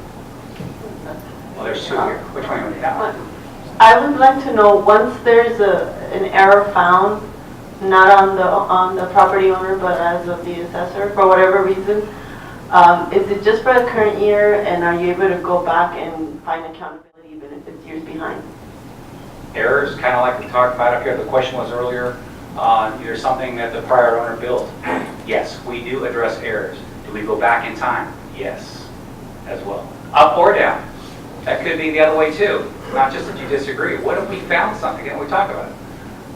Well, there's 2 here. Which one would you have? I would like to know, once there's an error found, not on the property owner, but as of the assessor, for whatever reason, is it just for the current year, and are you able to go back and find accountability even if it's years behind? Errors, kind of like we talked about up here, the question was earlier, there's something that the prior owner built. Yes, we do address errors. Do we go back in time? Yes, as well. Up or down. That could be the other way too. Not just that you disagree. What if we found something? Again, we talk about it.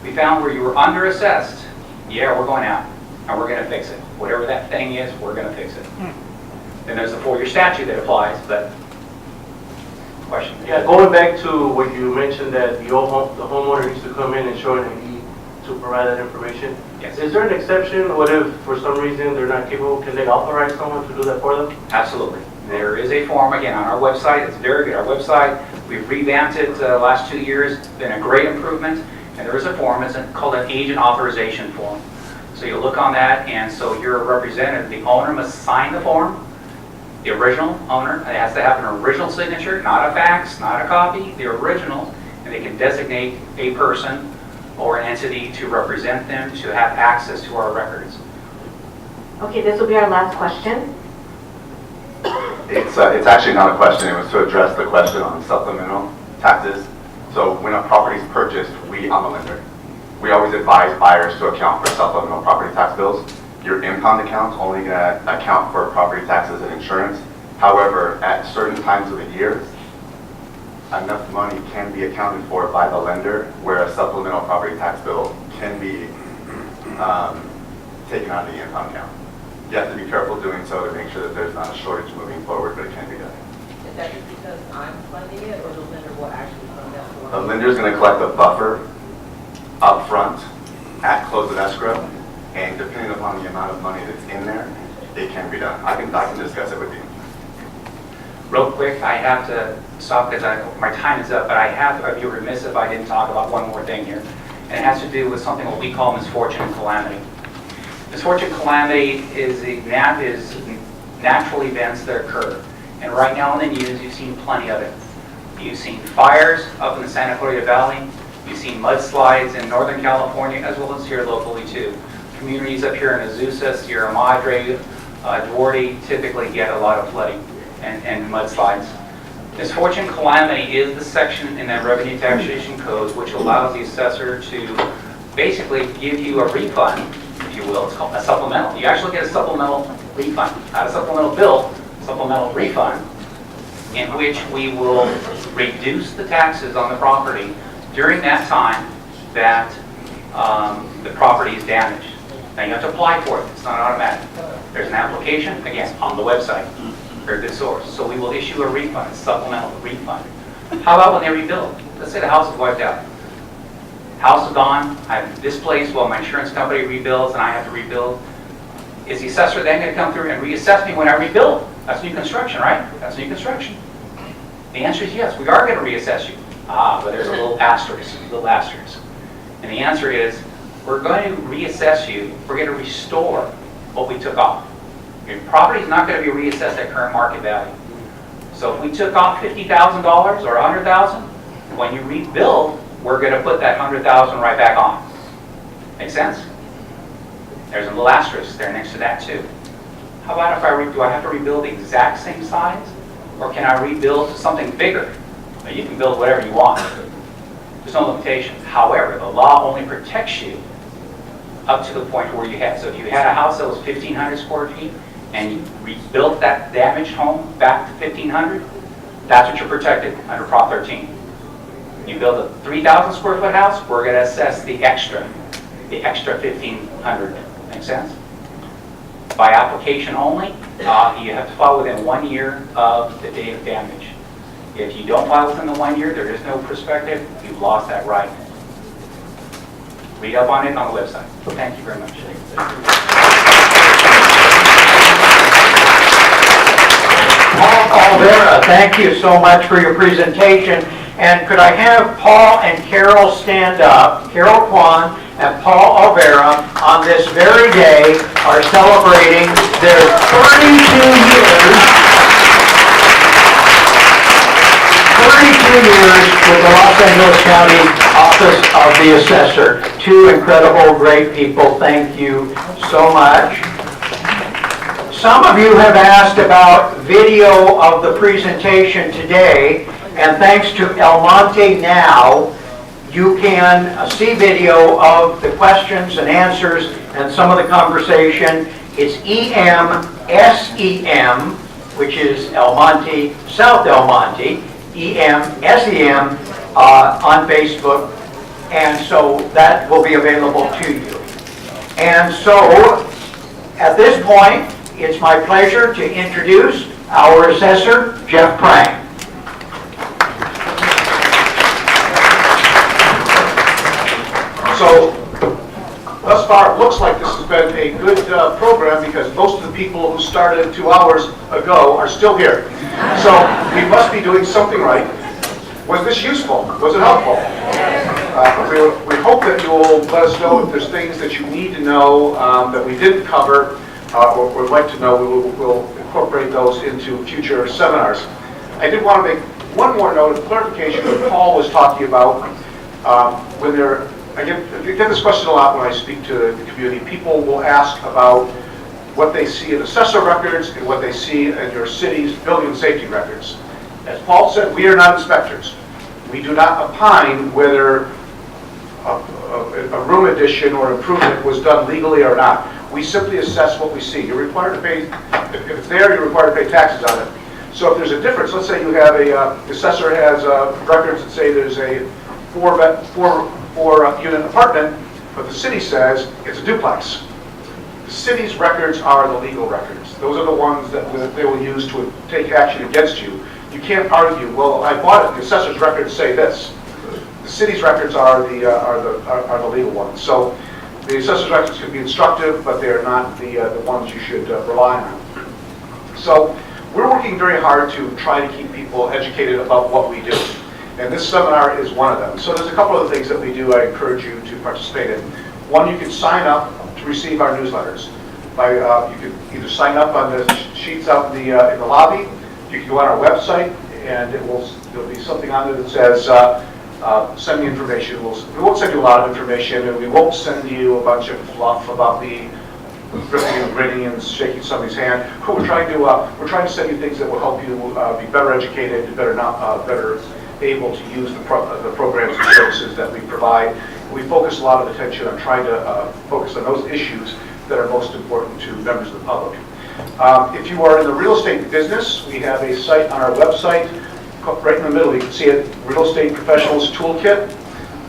We found where you were underassessed. Yeah, we're going out and we're going to fix it. Whatever that thing is, we're going to fix it. Then there's the 4-year statute that applies, but question. Yeah, going back to what you mentioned that the homeowner needs to come in and show an ID to provide that information. Yes. Is there an exception? What if for some reason they're not capable? Can they authorize someone to do that for them? Absolutely. There is a form, again, on our website. It's very good. Our website, we've revamped it the last 2 years. It's been a great improvement. And there is a form. It's called an agent authorization form. So you look on that, and so your representative, the owner must sign the form. The original owner, it has to have an original signature, not a fax, not a copy, the original, and they can designate a person or an entity to represent them, to have access to our records. Okay, this will be our last question. It's actually not a question. It was to address the question on supplemental taxes. So when a property is purchased, I'm a lender. We always advise buyers to account for supplemental property tax bills. Your impound account's only going to account for property taxes and insurance. However, at certain times of the year, enough money can be accounted for by the lender where a supplemental property tax bill can be taken out of the impound account. You have to be careful doing so to make sure that there's not a shortage moving forward, but it can be done. Is that just because I'm funding it, or the lender will actually fund that for The lender's going to collect a buffer up front at close of escrow, and depending upon the amount of money that's in there, it can be done. I can discuss it with you. Real quick, I have to stop because my time is up, but I'd be remiss if I didn't talk about one more thing here. And it has to do with something what we call misfortune and calamity. Misfortune and calamity is natural events that occur. And right now in the news, you've seen plenty of it. You've seen fires up in the Santa Clarita Valley. We've seen mudslides in Northern California as well as here locally too. Communities up here in Azusa, Sierra Madre, Duarte typically get a lot of flooding and mudslides. Misfortune calamity is the section in that revenue taxation code which allows the assessor to basically give you a refund, if you will. It's called a supplemental. You actually get a supplemental refund, not a supplemental bill, supplemental refund, in which we will reduce the taxes on the property during that time that the property is damaged. Now you have to apply for it. It's not automatic. There's an application, again, on the website. Very good source. So we will issue a refund, a supplemental refund. How about when they rebuild? Let's say the house is wiped out. House is gone. I'm displaced while my insurance company rebuilds and I have to rebuild. Is the assessor then going to come through and reassess me when I rebuild? That's new construction, right? That's new construction. The answer is yes, we are going to reassess you. But there's a little asterisk, And the answer is, we're going to reassess you. We're going to restore what we took off. Your property is not going to be reassessed at current market value. So if we took off $50,000 or $100,000, when you rebuild, we're going to put that $100,000 right back on. Make sense? There's a little asterisk there next to that too. How about if do I have to rebuild the exact same size? Or can I rebuild to something bigger? Now, you can build whatever you want. There's no limitation. However, the law only protects you up to the point where you had. So if you had a house that was 1,500 square feet and you rebuilt that damaged home back to 1,500, that's what you're protected under Prop 13. You build a 3,000 square foot house, we're going to assess the extra 1,500. Make sense? By application only, you have to file within 1 year of the date of damage. If you don't file within the 1 year, there is no perspective, you've lost that right. Read up on it on the website. Thank you very much. Paul Alvera, thank you so much for your presentation. And could I have Paul and Carol stand up? Carol Kwan and Paul Alvera on this very day are celebrating their 32 years with the Los Angeles County Office of the Assessor. Two incredible, great people. Thank you so much. Some of you have asked about video of the presentation today, and thanks to El Monte Now, you can see video of the questions and answers and some of the conversation. It's EMSEM, which is El Monte, South El Monte, EMSEM on Facebook, and so that will be available to you. And so, at this point, it's my pleasure to introduce our assessor, Jeff Prang. So, thus far, it looks like this has been a good program because most of the people who started 2 hours ago are still here. So, we must be doing something right. Was this useful? Was it helpful? We hope that you will let us know if there's things that you need to know that we didn't cover or would like to know. We'll incorporate those into future seminars. I did want to make one more note of clarification that Paul was talking about. I get this question a lot when I speak to the community. People will ask about what they see in assessor records and what they see in your city's building and safety records. As Paul said, we are not inspectors. We do not opine whether a room addition or improvement was done legally or not. We simply assess what we see. You're required to pay, if it's there, you're required to pay taxes on it. So if there's a difference, let's say you have the assessor has records that say there's a four unit apartment, but the city says it's a duplex. The city's records are the legal records. Those are the ones that they will use to take action against you. You can't argue, well, I bought it, the assessor's records say this. The city's records are the legal ones. So the assessor's records can be instructive, but they're not the ones you should rely on. So we're working very hard to try to keep people educated about what we do. And this seminar is one of them. So there's a couple of things that we do I encourage you to participate in. One, you can sign up to receive our newsletters. You can either sign up on the sheets out in the lobby. You can go on our website, and there'll be something on there that says send me information. We won't send you a lot of information, and we won't send you a bunch of fluff about me ripping and grinning and shaking somebody's hand. We're trying to send you things that will help you be better educated, better able to use the programs and services that we provide. We focus a lot of attention on trying to focus on those issues that are most important to members of the public. If you are in the real estate business, we have a site on our website, right in the middle, you can see it, Real Estate Professionals Toolkit.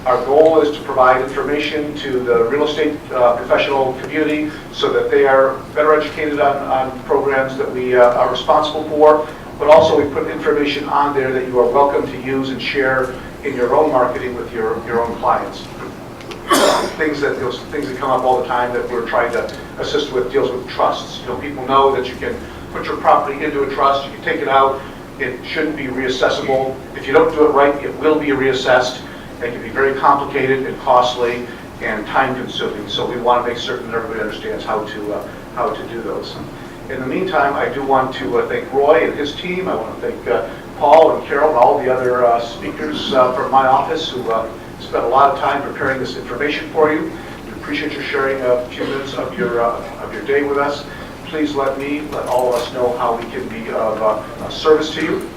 Our goal is to provide information to the real estate professional community so that they are better educated on programs that we are responsible for, but also we put information on there that you are welcome to use and share in your own marketing with your own clients. Things that come up all the time that we're trying to assist with deals with trusts. People know that you can put your property into a trust, you can take it out, it shouldn't be reassessable. If you don't do it right, it will be reassessed. It can be very complicated and costly and time-consuming. So we want to make certain that everybody understands how to do those. In the meantime, I do want to thank Roy and his team. I want to thank Paul and Carol and all the other speakers from my office who spent a lot of time preparing this information for you. We appreciate you sharing a few minutes of your day with us. Please let all of us know how we can be of service to you.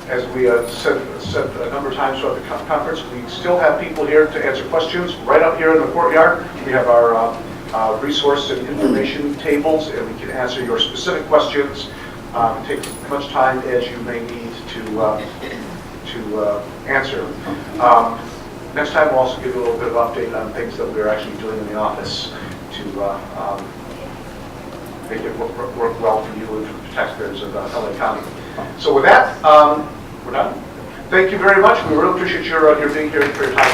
As we said a number of times throughout the conference, we still have people here to answer questions right up here in the courtyard. We have our resource and information tables, and we can answer your specific questions. Take as much time as you may need to answer. Next time we'll also give you a little bit of update on things that we're actually doing in the office to make it work well for you and for the taxpayers of LA County. So with that, we're done. Thank you very much. We really appreciate your being here and for your time.